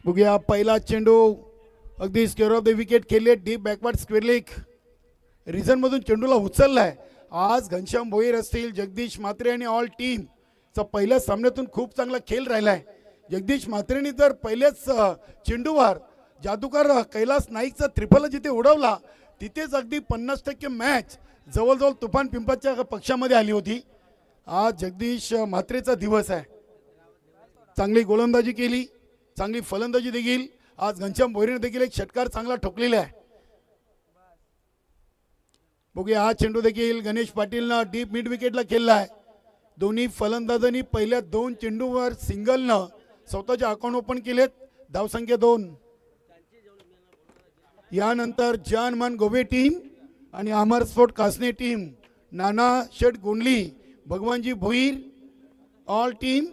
बघूया पहिला चेंडू अगदी स्क्वेअर ऑफ द विकेट खेळले, डीप बॅकवर्ड स्क्वेअर लेग रिझनमधून चेंडूला उचललाय. आज घनश्याम भोईर असतील, जगदीश म्हात्रे आणि ऑल टीमचा पहिल्या सामन्यातून खूप चांगला खेळ राहिलाय. जगदीश म्हात्रेंनी तर पहिल्याच चेंडूवर जादूकर कैलास नाईकचा ट्रिपल जिथे उडवला तिथेच अगदी 50% मॅच जवळजवळ तुफान पिंपळाच्या पक्षामध्ये आली होती. आज जगदीश म्हात्रेचा दिवस आहे. चांगली गोलंदाजी केली, चांगली फलंदाजी देखील. आज घनश्याम भोईरने देखील एक षटकार चांगला ठोकलेला आहे. बघूया हा चेंडू देखील गणेश पाटीलनं डीप मिड विकेटला खेळला आहे. दोन्ही फलंदाजांनी पहिल्या 2 चेंडूवर सिंगलनं स्वतःचे अकाउंट ओपन केलेत. धावसंख्या 2. यानंतर जानमन गोवे टीम आणि अमर स्पोर्ट कासने टीम, नाना शेठ गोंडली, भगवानजी भोईर ऑल टीम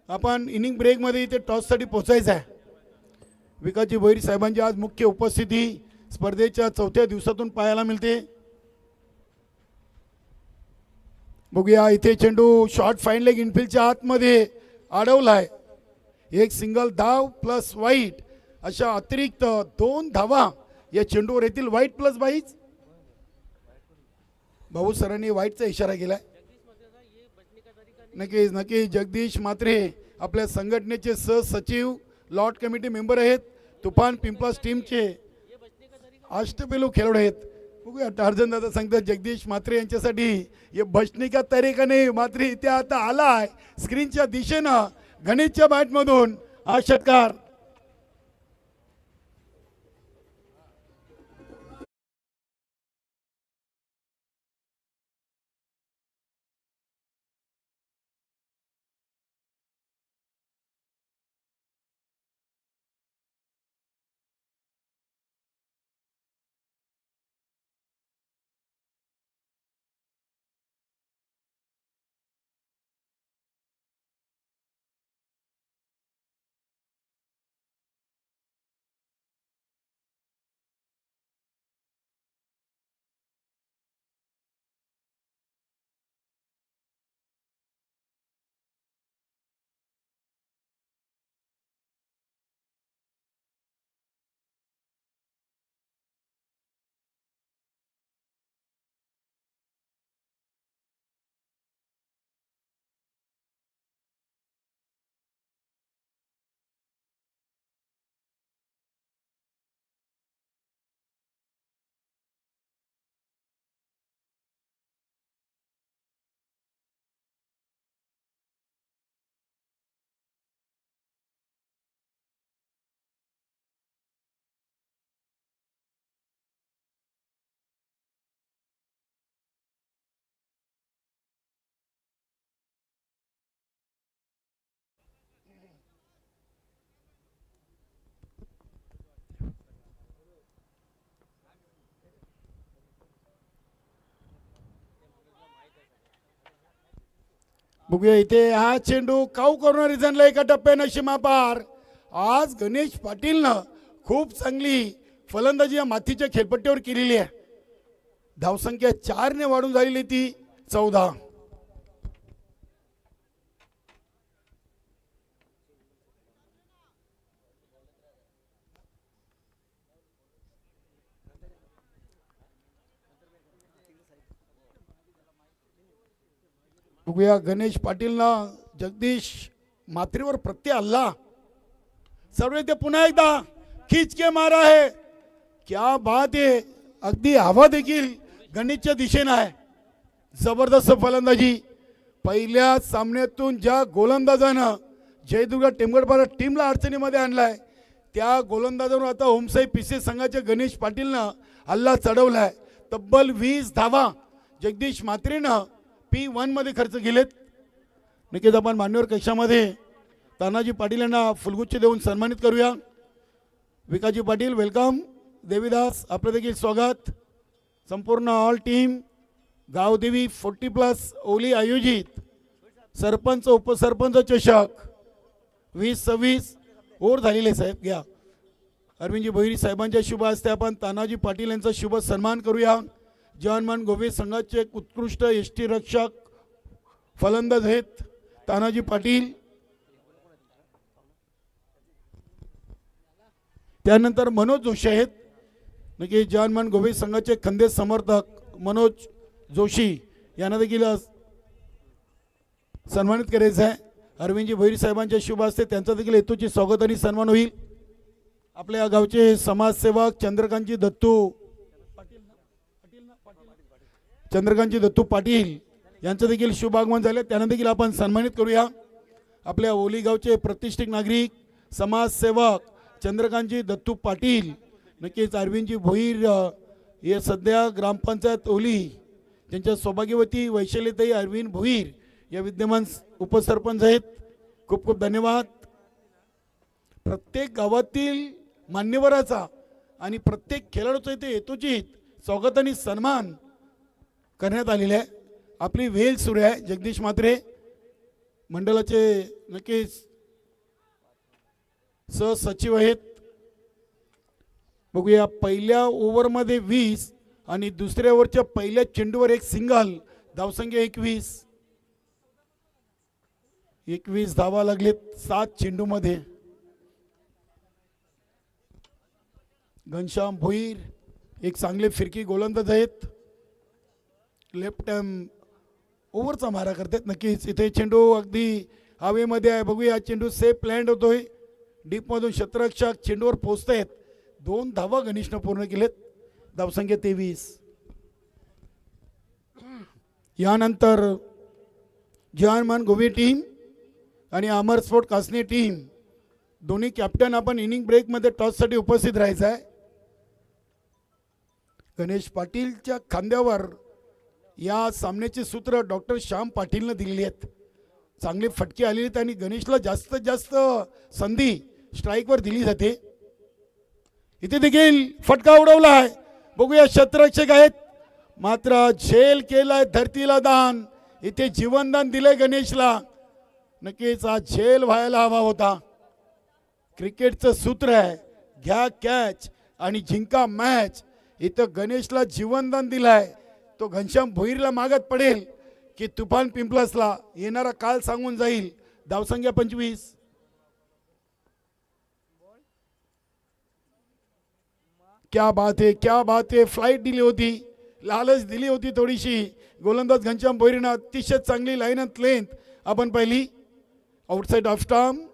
आपण इनिंग ब्रेकमध्ये इथे टॉससाठी पोहोचायचं आहे. विकासजी भोईर साहेबांची आज मुख्य उपस्थिती स्पर्धेच्या 4थ्या दिवसातून पाहायला मिळते. बघूया इथे चेंडू शॉर्ट फाईन लेग इनफिल्डच्या आतमध्ये अडवलाय. एक सिंगल धाव प्लस वाईट अशा अतिरिक्त 2 धावा या चेंडूवर येतील. वाईट प्लस बाईच भाऊ सरांनी वाईटचा इशारा केलाय. नक्कीच नक्कीच जगदीश म्हात्रे आपल्या संघटनेचे सहसचिव, लॉर्ड कमिटी मेंबर आहेत, तुफान पिंपळास टीमचे अष्टपैलू खेळाडू आहेत. बघूया टार्झन दादा सांगतात जगदीश म्हात्रे यांच्यासाठी हे बचने का तरीका नाही. म्हात्रे इथे आता आलाय स्क्रीनच्या दिशेनं. गणेशच्या बॅटमधून हा षटकार. बघूया इथे हा चेंडू काऊ करून रिझनला एका टप्प्यानं सीमापार. आज गणेश पाटीलनं खूप चांगली फलंदाजी या मातीच्या खेळपट्टीवर केलेली आहे. धावसंख्या 4ने वाढून झालेली ती 14. बघूया गणेश पाटीलनं जगदीश म्हात्रेवर प्रत्यय हल्ला. सर्व ते पुन्हा एकदा खींच के मारा है. क्या बात आहे. अगदी हवा देखील गणेशच्या दिशेनं आहे. जबरदस्त फलंदाजी. पहिल्या सामन्यातून ज्या गोलंदाजानं जयदुर्गा टेमगडपाडा टीमला अडचणीमध्ये आणलाय त्या गोलंदाजावर आता होमसाई पीसी संघाच्या गणेश पाटीलनं हल्ला चढवलाय. तब्बल 20 धावा जगदीश म्हात्रेनं P1 मध्ये खर्च केलेत. नक्कीच आपण मान्यवर कक्षामध्ये तानाजी पाटील यांना फुलगुच्छ देऊन सन्मानित करूया. विकासजी पाटील वेलकम. देवीदास आपलं देखील स्वागत. संपूर्ण ऑल टीम गावदेवी 40+ ओली आयोजित सरपंच उपसरपंच चषक 2026 ओर झालेले साहेब घ्या. अरविंदजी भोईर साहेबांच्या शुभ हस्ते आपण तानाजी पाटील यांचा शुभ सन्मान करूया. जानमन गोवे संघाचे एक उत्कृष्ट यष्टी रक्षक फलंदाज आहेत तानाजी पाटील. त्यानंतर मनोज जोशी आहेत, नक्की जानमान गोवे संघाचे खंदे समर्थक मनोज जोशी यांना देखील सन्मानित करायचं आहे. अरविंदजी भोईर साहेबांच्या शुभ हस्ते त्यांचा देखील हेतूची स्वागत आणि सन्मान होईल. आपल्या गावचे समाजसेवक चंद्रकांतजी दत्तू पाटील यांचं देखील शुभ आगमन झाले, त्यांना देखील आपण सन्मानित करूया. आपल्या ओली गावचे प्रतिष्ठित नागरिक समाजसेवक चंद्रकांतजी दत्तू पाटील, नक्कीच अरविंदजी भोईर हे सध्या ग्रामपंचायत ओली त्यांच्या सौभाग्यवती वैशालीताई अरविंद भोईर या विद्यमान उपसरपंच आहेत. खूप खूप धन्यवाद. प्रत्येक गावातील मान्यवराचा आणि प्रत्येक खेळाडूचा इथे हेतुचित स्वागत आणि सन्मान करण्यात आलेले आहे. आपली वेल सुरू आहे. जगदीश म्हात्रे मंडळाचे नक्कीच सहसचिव आहेत. बघूया, पहिल्या ओव्हरमध्ये 20 आणि दुसऱ्या ओव्हरच्या पहिल्या चेंडूवर एक सिंगल, धावसंख्या 21 धावा लागलेत 7 चेंडूमध्ये. घनश्याम भोईर एक चांगले फिरकी गोलंदाज आहेत, लेफ्ट हँड ओव्हरचा मारा करतात. नक्कीच इथे चेंडू अगदी हवेमध्ये आहे. बघूया, चेंडू सेफ लँड होतोय. डीपमधून क्षेत्ररक्षक चेंडूवर पोहोचत आहेत. 2 धावा गणेशनं पूर्ण केलेत, धावसंख्या 23. यानंतर जानमान गोवे टीम आणि अमर स्पोर्ट कासने टीम दोन्ही कॅप्टन आपण इनिंग ब्रेकमध्ये टॉससाठी उपस्थित राहायचं आहे. गणेश पाटीलच्या खांद्यावर या सामन्याचे सूत्र डॉक्टर श्याम पाटीलनं दिलेली आहेत. चांगली फटके आलेली आहेत आणि गणेशला जास्तीत जास्त संधी स्ट्राईकवर दिली जाते. इथे देखील फटका उडवला आहे. बघूया, क्षेत्ररक्षक आहेत मात्र झेल केलाय धरतीला दान. इथे जीवनदान दिलंय गणेशला. नक्कीच हा झेल व्हायला हवा होता. क्रिकेटचं सूत्र आहे, घ्या कॅच आणि जिंका मॅच. इथं गणेशला जीवनदान दिलाय. तो घनश्याम भोईरला मागत पडेल की तुफान पिंपलसला येणारा काल सांगून जाईल. धावसंख्या 25. क्या बात है, क्या बात है. फ्लाइट दिली होती, लालच दिली होती थोडीशी. गोलंदाज घनश्याम भोईरनं अतिशय चांगली लाईन अँड लेंथ आपण पाहिली. Outside off stump.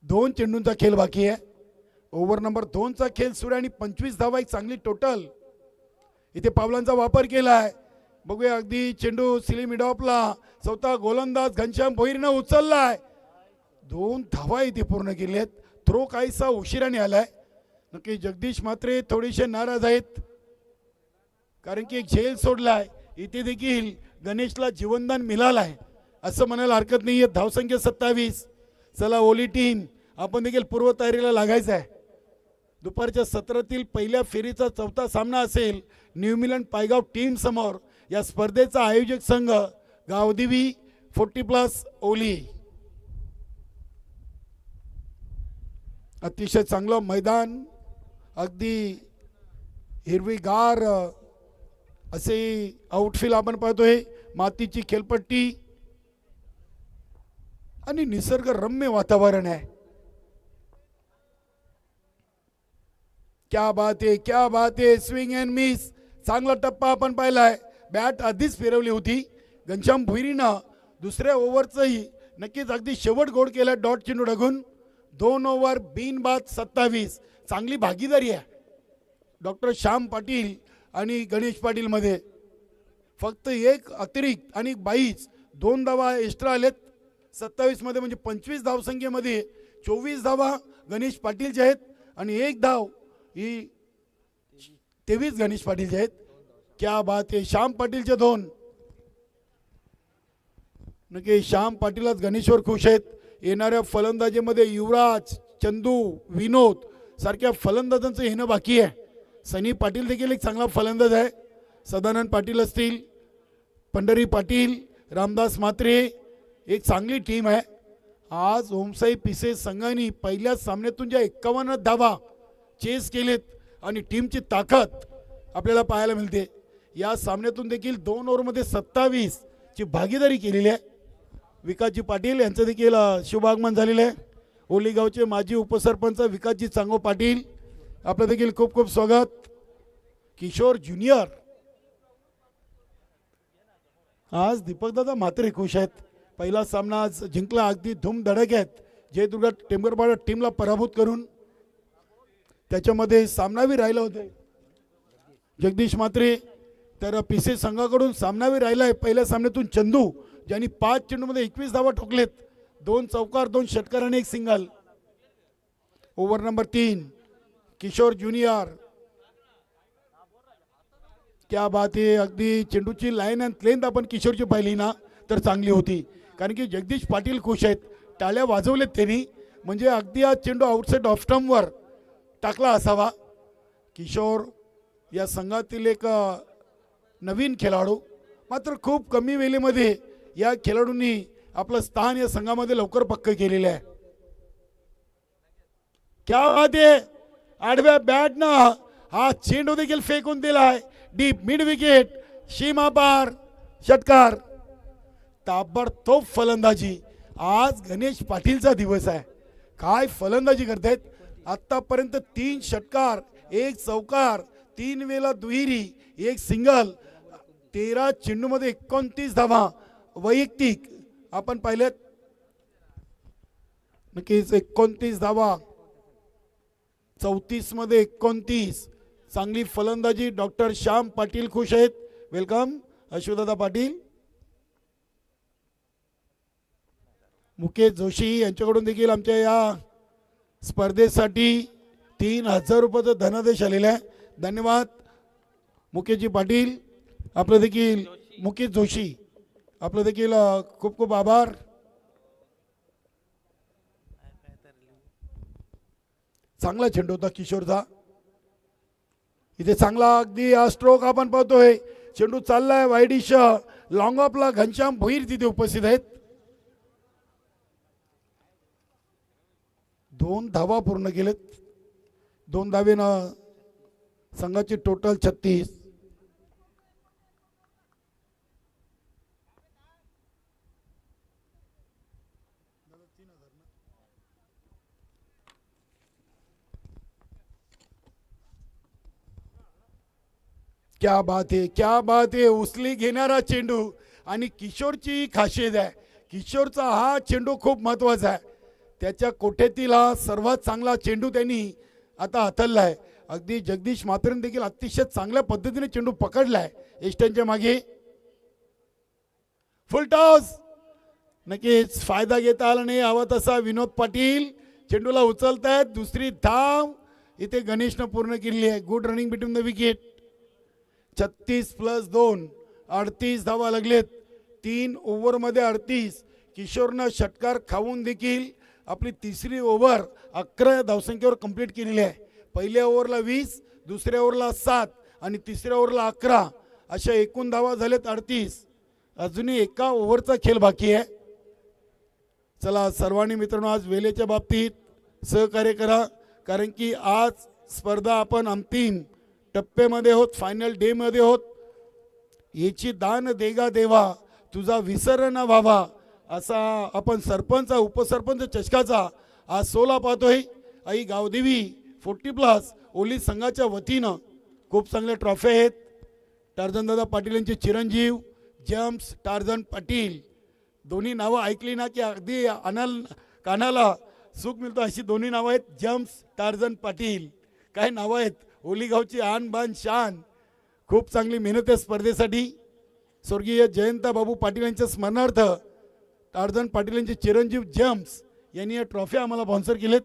2 चेंडूंचा खेळ बाकी आहे. ओव्हर नंबर 2चा खेळ सुरू आणि 25 धावा एक चांगली टोटल. इथे पावलांचा वापर केला आहे. बघूया, अगदी चेंडू सिली मिडॉपला स्वतः गोलंदाज घनश्याम भोईरनं उचललाय. 2 धावा इथे पूर्ण केल्यात. थ्रो काहीसा उशिराने आलाय. नक्की जगदीश म्हात्रे थोडेसे नाराज आहेत कारण की एक झेल सोडलाय. इथे देखील गणेशला जीवनदान मिळालंय असं म्हणायला हरकत नाहीये. धावसंख्या 27. चला ओली टीम, आपण देखील पूर्वतयारीला लागायचं आहे. दुपारच्या सत्रातील पहिल्या फेरीचा 4था सामना असेल न्यूझीलंड पायगाव टीम समोर. या स्पर्धेचा आयोजक संघ गावदेवी 40+ ओली. अतिशय चांगलं मैदान, अगदी हिरवीगार असे आउटफील्ड आपण पाहतोय. मातीची खेळपट्टी आणि निसर्गरम्य वातावरण आहे. क्या बात है, क्या बात है. Swing and miss. चांगला टप्पा आपण पाहिलाय. बॅट आधीच फिरवली होती. घनश्याम भोईरीनं दुसऱ्या ओव्हरचंही नक्कीच अगदी शेवट गोड केला डॉट चेंडू टाकून. 2 ओव्हर बिनबाद 27. चांगली भागीदारी आहे डॉक्टर श्याम पाटील आणि गणेश पाटील मध्ये. फक्त एक अतिरिक्त आणि 22 2 धावा एक्स्ट्रा आलेत 27 मध्ये. म्हणजे 25 धावसंख्येमध्ये 24 धावा गणेश पाटीलचे आहेत आणि 1 धाव ही 23 गणेश पाटीलचे आहेत. क्या बात आहे. श्याम पाटीलचे 2. नक्की श्याम पाटीलच गणेशवर खुश आहेत. येणाऱ्या फलंदाजीमध्ये युवराज, चंदू, विनोद सारख्या फलंदाजांचं येणं बाकी आहे. सनी पाटील देखील एक चांगला फलंदाज आहे. सदानंद पाटील असतील, पंढरी पाटील, रामदास म्हात्रे, एक चांगली टीम आहे. आज ओमसाई पिसे संघाने पहिल्या सामन्यातून ज्या 51 धावा चेस केलेत आणि टीमची ताकद आपल्याला पाहायला मिळते. या सामन्यातून देखील 2 ओव्हरमध्ये 27 ची भागीदारी केलेली आहे. विकासजी पाटील यांचं देखील शुभागमन झालेलं आहे. ओलीगावचे माजी उपसरपंच विकासजी चांगो पाटील, आपलं देखील खूप खूप स्वागत. किशोर ज्युनियर, आज दीपकदादा म्हात्रे खुश आहेत. पहिला सामना आज जिंकला, अगदी धूमधडक आहेत. जयदुर्गा टेंबरपाडा टीमला पराभूत करून त्याच्यामध्ये सामनावीर राहिले होते जगदीश म्हात्रे. तर पीसी संघाकडून सामनावीर राहिला आहे पहिल्या सामन्यातून चंदू, ज्यांनी 5 चेंडूमध्ये 21 धावा ठोकलेत. 2 चौकार, 2 षटकार आणि 1 single. Over number 3 Kishore junior, क्या बात आहे. अगदी चेंडूची लाईन अँड लेंथ आपण किशोरची पाहिली ना तर चांगली होती, कारण की जगदीश पाटील खुश आहेत. टाळ्या वाजवलेत त्यांनी, म्हणजे अगदी हा चेंडू आउटसाइड ऑफ स्टंपवर टाकला असावा. किशोर या संघातील एक नवीन खेळाडू, मात्र खूप कमी वेळेमध्ये या खेळाडूंनी आपलं स्थान या संघामध्ये लवकर पक्क केलेलं आहे. क्या बात आहे. आडव्या बॅटनं हा चेंडू देखील फेकून दिलाय डीप मिड विकेट, सीमा पार, षटकार. ताबडतोब फलंदाजी. आज गणेश पाटीलचा दिवस आहे. काय फलंदाजी करतायत. आतापर्यंत 3 षटकार, 1 चौकार, 3 वेळा दुहेरी, 1 सिंगल, 13 चेंडूमध्ये 29 धावा वैयक्तिक आपण पाहिलेत. नक्कीच 29 धावा, 34 मध्ये 29. चांगली फलंदाजी. डॉक्टर श्याम पाटील खुश आहेत. वेलकम अश्वदादा पाटील. मुकेश जोशी यांच्याकडून देखील आमच्या या स्पर्धेसाठी 3000 रुपयाचा धनादेश आलेला आहे. धन्यवाद मुकेशजी पाटील. आपलं देखील मुकेश जोशी, आपलं देखील खूप खूप आभार. चांगला चेंडू होता किशोरचा. इथे चांगला अगदी स्ट्रोक आपण पाहतोय. चेंडू चाललाय वाईडिश लॉंग ऑफला. घनश्याम भोईर तिथे उपस्थित आहेत. 2 धावा पूर्ण केलेत. 2 धावेनं संघाची टोटल 36. क्या बात आहे, क्या बात आहे. उचली घेणारा चेंडू आणि किशोरची खासियत आहे. किशोरचा हा चेंडू खूप महत्वाचा आहे. त्याच्या कोठ्यातील हा सर्वात चांगला चेंडू त्यांनी आता हाताळला आहे. अगदी जगदीश म्हात्रेने देखील अतिशय चांगल्या पद्धतीने चेंडू पकडलाय. एस्टनच्या मागे फुल टॉस. नक्कीच फायदा घेता आला नाही हवा तसा. विनोद पाटील चेंडूला उचलतायत. दुसरी धाव इथे गणेशनं पूर्ण केली आहे. Good running between the wicket. 36+2 38 धावा लागलेत. 3 ओव्हरमध्ये 38. किशोरनं षटकार खाऊन देखील आपली तिसरी ओव्हर 11 धावसंख्येवर कंप्लीट केलेली आहे. पहिल्या ओव्हरला 20, दुसऱ्या ओव्हरला 7 आणि तिसऱ्या ओव्हरला 11, अशा एकूण धावा झालेत 38. अजूनही एका ओव्हरचा खेळ बाकी आहे. चला सर्वांनी मित्रांनो आज वेळेच्या बाबतीत सहकार्य करा, कारण की आज स्पर्धा आपण अंतिम टप्प्यामध्ये आहोत, फायनल डे मध्ये आहोत. याची दान देगा देवा, तुझा विसर न व्हावा, असा आपण सरपंच उपसरपंच चषकाचा आज 16 पाहतोय. आई गावदेवी 40+ ओली संघाच्या वतीनं खूप चांगल्या ट्रॉफी आहेत. टार्झनदादा पाटील यांचे चिरंजीव जेम्स टार्झन पाटील. दोन्ही नावं ऐकली ना की अगदी कानाला सुख मिळतो, अशी दोन्ही नावं आहेत. जेम्स टार्झन पाटील, काय नावं आहेत. ओलीगावची आन बान शान. खूप चांगली मेहनत आहे स्पर्धेसाठी. स्वर्गीय जयंत बाबू पाटील यांच्या स्मरणार्थ टार्झन पाटील यांचे चिरंजीव जेम्स यांनी या ट्रॉफी आम्हाला स्पॉन्सर केलेत.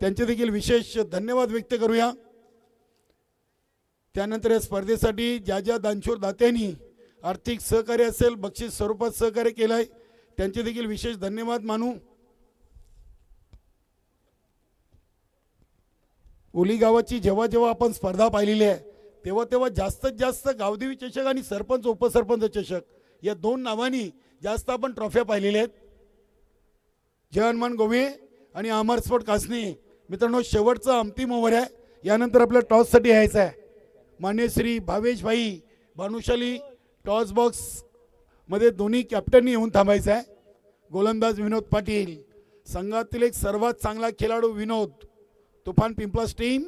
त्यांचे देखील विशेष धन्यवाद व्यक्त करूया. त्यानंतर या स्पर्धेसाठी ज्या ज्या दानशूर दात्यांनी आर्थिक सहकार्य असेल, बक्षीस स्वरूपात सहकार्य केलं आहे, त्यांचे देखील विशेष धन्यवाद मानू. ओली गावाची जेव्हा जेव्हा आपण स्पर्धा पाहिलेली आहे तेव्हा तेव्हा जास्तीत जास्त गावदेवी चषक आणि सरपंच उपसरपंच चषक या 2 नावांनी जास्त आपण ट्रॉफ्या पाहिलेल्या आहेत. जय हनुमान गोवे आणि अमर स्पोर्ट कासनी. मित्रांनो शेवटचा अंतिम ओव्हर आहे. यानंतर आपल्या टॉससाठी यायचं आहे. मान्य श्री भावेश भाई भानुशाली टॉस बॉक्स मध्ये दोन्ही कॅप्टननी येऊन थांबायचं आहे. गोलंदाज विनोद पाटील, संघातील एक सर्वात चांगला खेळाडू विनोद, तुफान पिंपलास टीम.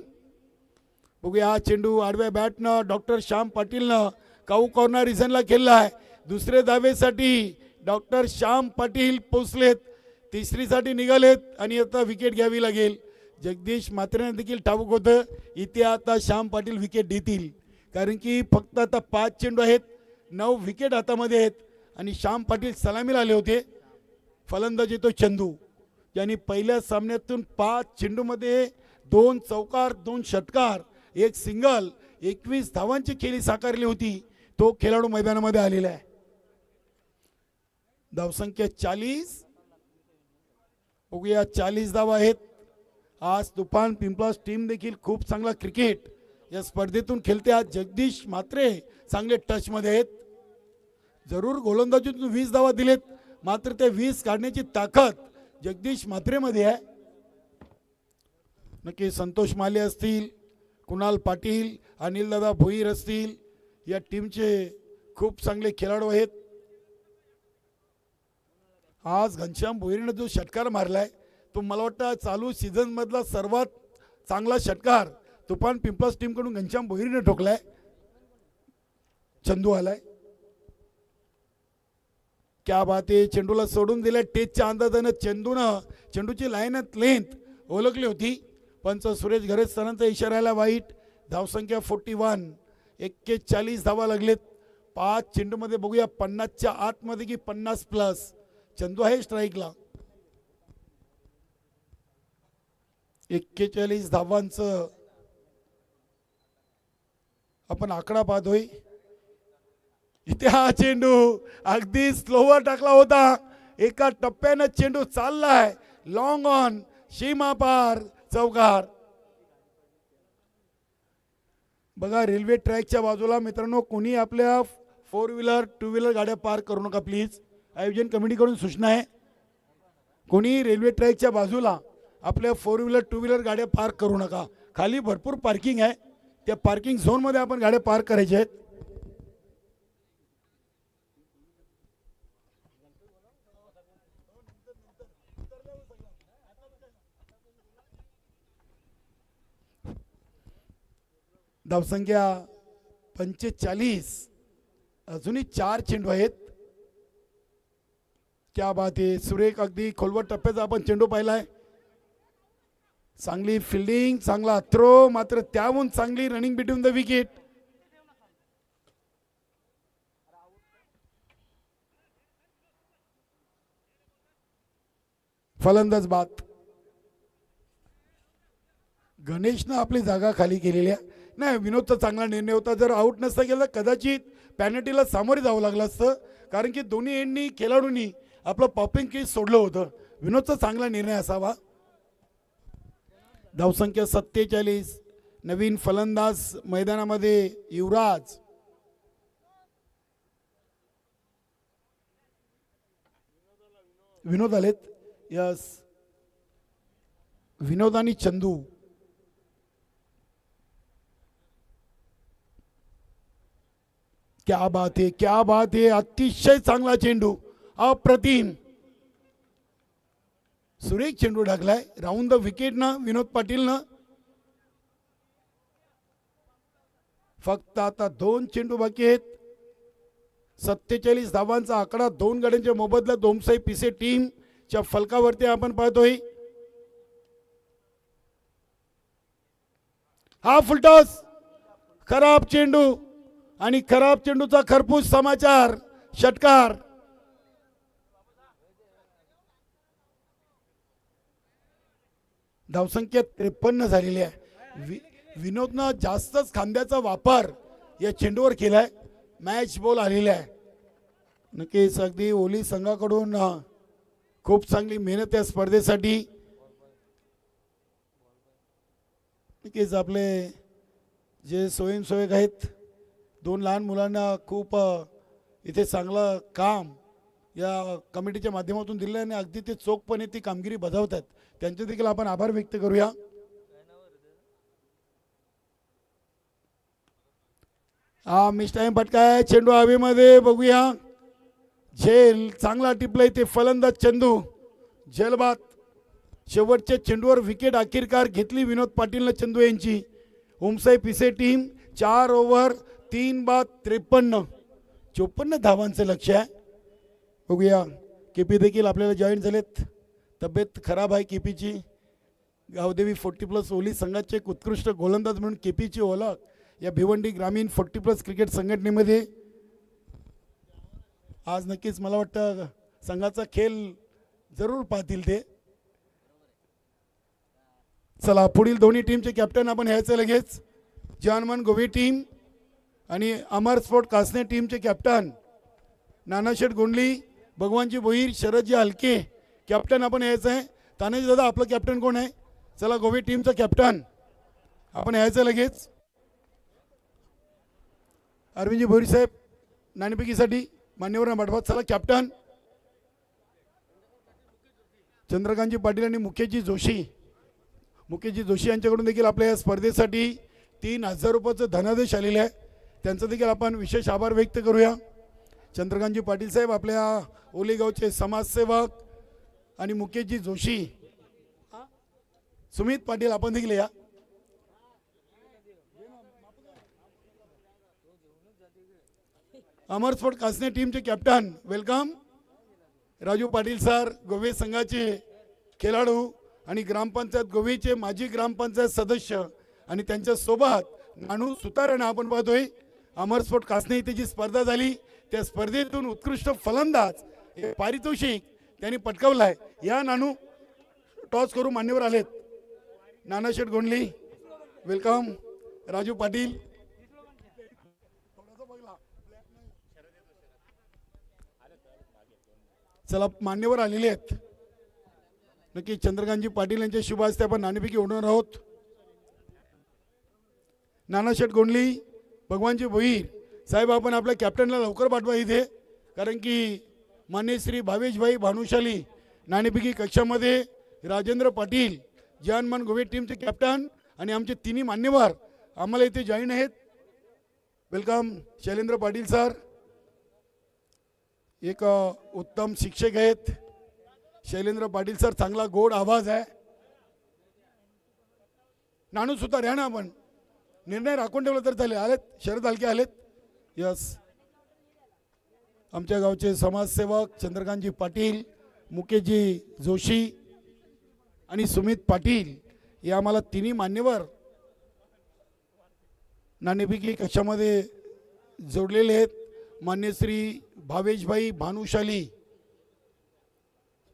बघूया हा चेंडू आडव्या बॅटनं डॉक्टर श्याम पाटीलनं काऊ कॉर्नर रिझनला खेळला आहे. दुसरे धावेसाठी डॉक्टर श्याम पाटील पोचलेत, तिसरीसाठी निघालेत आणि आता विकेट घ्यावी लागेल. जगदीश म्हात्रेंना देखील ठाऊक होतं इथे आता श्याम पाटील विकेट देतील, कारण की फक्त आता 5 चेंडू आहेत, 9 विकेट हातामध्ये आहेत आणि श्याम पाटील सलामीला आले होते. फलंदाजी तो चंदू, ज्यांनी पहिल्या सामन्यातून 5 चेंडूमध्ये 2 चौकार, 2 षटकार, 1 सिंगल, 21 धावांची खेळी साकारली होती, तो खेळाडू मैदानामध्ये आलेला आहे. धावसंख्या 40. बघूया 40 धावा आहेत. आज तुफान पिंपलास टीम देखील खूप चांगला क्रिकेट या स्पर्धेतून खेळते. आज जगदीश म्हात्रे चांगले टचमध्ये आहेत. जरूर गोलंदाजीतून 20 धावा दिलेत, मात्र ते 20 काढण्याची ताकद जगदीश म्हात्रेमध्ये आहे. नक्की संतोष माले असतील, कुणाल पाटील, अनिलदादा भोईर असतील, या टीमचे खूप चांगले खेळाडू आहेत. आज घनश्याम भोईरने जो षटकार मारलाय तो मला वाटतं चालू सीझन मधला सर्वात चांगला षटकार तुफान पिंपलास टीम कडून घनश्याम भोईरने ठोकलाय. चंदू आलाय, क्या बात आहे. चेंडूला सोडून दिलाय. टेचच्या अंदाजानं चेंडूची लाईनत लेंथ ओळखली होती. पंच सुरेश घरे सरांचा इशाराला वाईट. धावसंख्या 41. 41 धावा लागलेत 5 चेंडूमध्ये. बघूया 50च्या आतमध्ये की 50 प्लस. चंदू आहे स्ट्राईकला. 41 धावांचं आपण आकडा पाहतोय. इथे हा चेंडू अगदी स्लोवर टाकला होता. एका टप्प्यानं चेंडू चाललाय लॉंग ऑन, सीमा पार, चौकार. बघा रेल्वे ट्रॅकच्या बाजूला मित्रांनो कोणी आपल्या 4 व्हीलर 2 व्हीलर गाड्या पार्क करू नका प्लीज. आयोजन कमिटीकडून सूचना आहे. कोणी रेल्वे ट्रॅकच्या बाजूला आपल्या 4 व्हीलर 2 व्हीलर गाड्या पार्क करू नका. खाली भरपूर पार्किंग आहे, त्या पार्किंग झोनमध्ये आपण गाड्या पार्क करायच्या आहेत. धावसंख्या 45. अजूनही 4 चेंडू आहेत. क्या बात आहे. सुरेख अगदी खोलवर टप्प्याचा आपण चेंडू पाहिलाय. चांगली फिल्डिंग, चांगला थ्रो, मात्र त्याहून चांगली रनिंग बिटवीन द विकेट. फलंदाज बाद. गणेशनं आपली जागा खाली केलेली आहे. नाही, विनोदचा चांगला निर्णय होता. जर आउट नसता गेला कदाचित पॅनल्टीला सामोरे जावं लागलं असतं, कारण की दोन्ही एंडनी खेळाडूंनी आपलं पॉपिंग केस सोडलं होतं. विनोदचा चांगला निर्णय असावा. धावसंख्या 47. नवीन फलंदाज मैदानामध्ये युवराज. विनोद आलेत. यस, विनोद आणि चंदू. क्या बात है, क्या बात है. अतिशय चांगला चेंडू, अप्रतिम. सुरेख चेंडू टाकलाय राऊंड द विकेट ना विनोद पाटीलनं. फक्त आता 2 चेंडू बाकी आहेत. 47 धावांचा आकडा 2 गड्यांच्या मोबदल्यात दोमसाई पिसे टीमच्या फलकावरती आपण पाहतोय. हा फुलटॉस, खराब चेंडू आणि खराब चेंडूचा खरपूस समाचार. षटकार. धावसंख्या 53 झालेली आहे. विनोदनं जास्तच खांद्याचा वापर या चेंडूवर केलाय. मॅच बॉल आलेला आहे. नक्कीच अगदी ओली संघाकडून खूप चांगली मेहनत या स्पर्धेसाठी. नक्कीच आपले जे स्वयंसेवक आहेत, 2 लहान मुलांना खूप इथे चांगलं काम या कमिटीच्या माध्यमातून दिलं आणि अगदी ते चोखपणे ती कामगिरी बजावतात. त्यांचे देखील आपण आभार व्यक्त करूया. हा मिस टाइम फटकाय. चेंडू हवेमध्ये. बघूया झेल चांगला टिपलाय ते फलंदाज चंदू. झेलबाद. शेवटच्या चेंडूवर विकेट अखेरकार घेतली विनोद पाटील चंदू यांची. ओमसाई पिसे टीम 4 ओव्हर 3 बाद 54 धावांचं लक्ष आहे. बघूया केपी देखील आपल्याला जॉईन झालेत. तब्येत खराब आहे केपीची. गावदेवी 40+ ओली संघाचे एक उत्कृष्ट गोलंदाज म्हणून केपीची ओळख या भिवंडी ग्रामीण 40+ क्रिकेट संघटनेमध्ये. आज नक्कीच मला वाटतं संघाचा खेळ जरूर पाहतील ते. चला पुढील दोन्ही टीमचे कॅप्टन आपण यायचं लगेच. जानमन गोवे टीम आणि अमर स्पोर्ट कासने टीमचे कॅप्टन नानाशेठ गोंडली, भगवानजी भोईर, शरदजी हलके कॅप्टन आपण यायचं आहे. तानाजी दादा आपलं कॅप्टन कोण आहे? चला गोवे टीमचं कॅप्टन आपण यायचं लगेच. अरविंदजी भोईर साहेब नाणेफेकीसाठी मान्यवर पाठवा. चला कॅप्टन चंद्रकांतजी पाटील आणि मुकेशजी जोशी यांच्याकडून देखील आपल्या या स्पर्धेसाठी 3000 रुपयाचं धनादेश आलेले आहे. त्यांचं देखील आपण विशेष आभार व्यक्त करूया. चंद्रकांतजी पाटील साहेब आपल्या ओलेगावचे समाजसेवक आणि मुकेशजी जोशी, सुमित पाटील आपण देखील या. अमर स्पोर्ट कासने टीमचे captain welcome Raju Patil sir, गोवे संघाचे खेळाडू आणि ग्रामपंचायत गोवेचे माजी ग्रामपंचायत सदस्य आणि त्यांच्यासोबत नानू सुताराने आपण पाहतोय. अमर स्पोर्ट कासने इथे जी स्पर्धा झाली त्या स्पर्धेतून उत्कृष्ट फलंदाज हे पारितोषिक त्यांनी पटकावलाय. या नानू टॉस करू मान्यवर आलेत. नानाशेठ गोंडली वेलकम, राजू पाटील चला मान्यवर आलेले आहेत. नक्की चंद्रकांतजी पाटील यांच्या शुभ हस्ते आपण नाणेफेकी उडवणार आहोत. नानाशेठ गोंडली, भगवानजी भोईर साहेब आपण आपल्या कॅप्टनला लवकर पाठवा इथे, कारण की मान्य श्री भावेशभाई भानुशाली नाणेफेकी कक्षामध्ये राजेंद्र पाटील जानमन गोवे टीमचे कॅप्टन आणि आमचे तिन्ही मान्यवर आम्हाला इथे जॉईन आहेत. वेलकम शैलेंद्र पाटील सर, एक उत्तम शिक्षक आहेत शैलेंद्र पाटील सर, चांगला गोड आवाज आहे. नानू सुतार या ना, आपण निर्णय राखून ठेवला तर चालेल. आलेत शरद हलके आलेत. यस, आमच्या गावचे समाजसेवक चंद्रकांतजी पाटील, मुकेशजी जोशी आणि सुमित पाटील हे आम्हाला तिन्ही मान्यवर नाणेफेकी कक्षामध्ये जोडलेले आहेत. मान्य Shri Bhaveshbhai Bhanushali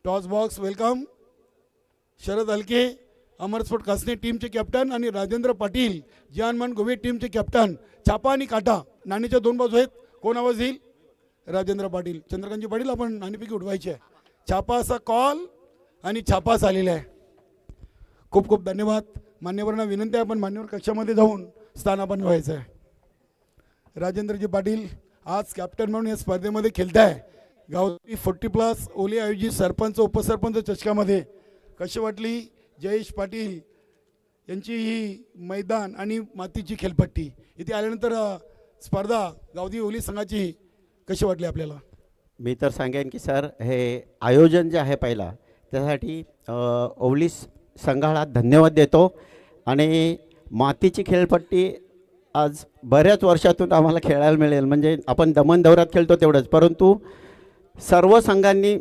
toss box welcome. Sharad हलके अमर स्पोर्ट कासने टीमचे कॅप्टन आणि राजेंद्र पाटील जानमन गोवे टीमचे कॅप्टन. छापा आणि काटा नाणीच्या 2 बाजू आहेत. कोण आवाज येईल? राजेंद्र पाटील. चंद्रकांतजी पाटील आपण नाणेफेकी उडवायची आहे. छापा असा कॉल आणि छापा झालेला आहे. खूप खूप धन्यवाद. मान्यवरांना विनंती आहे आपण मान्यवर कक्षामध्ये जाऊन स्थान आपण व्हायचं आहे. राजेंद्रजी पाटील आज कॅप्टन म्हणून या स्पर्धेमध्ये खेळताय. गावची 40+ ओली आयोजित सरपंच उपसरपंच चषकामध्ये कशी वाटली जयेश पाटील यांची ही मैदान आणि मातीची खेळपट्टी इथे आल्यानंतर स्पर्धा गावदी ओली संघाची कशी वाटली आपल्याला? मी तर सांगेन की सर हे आयोजन जे आहे पहिला त्यासाठी ओवली संघाला धन्यवाद देतो. आणि मातीची खेळपट्टी आज बऱ्याच वर्षातून आम्हाला खेळायला मिळेल. म्हणजे आपण दमन दौऱ्यात खेळतो तेवढंच, परंतु सर्व संघांनी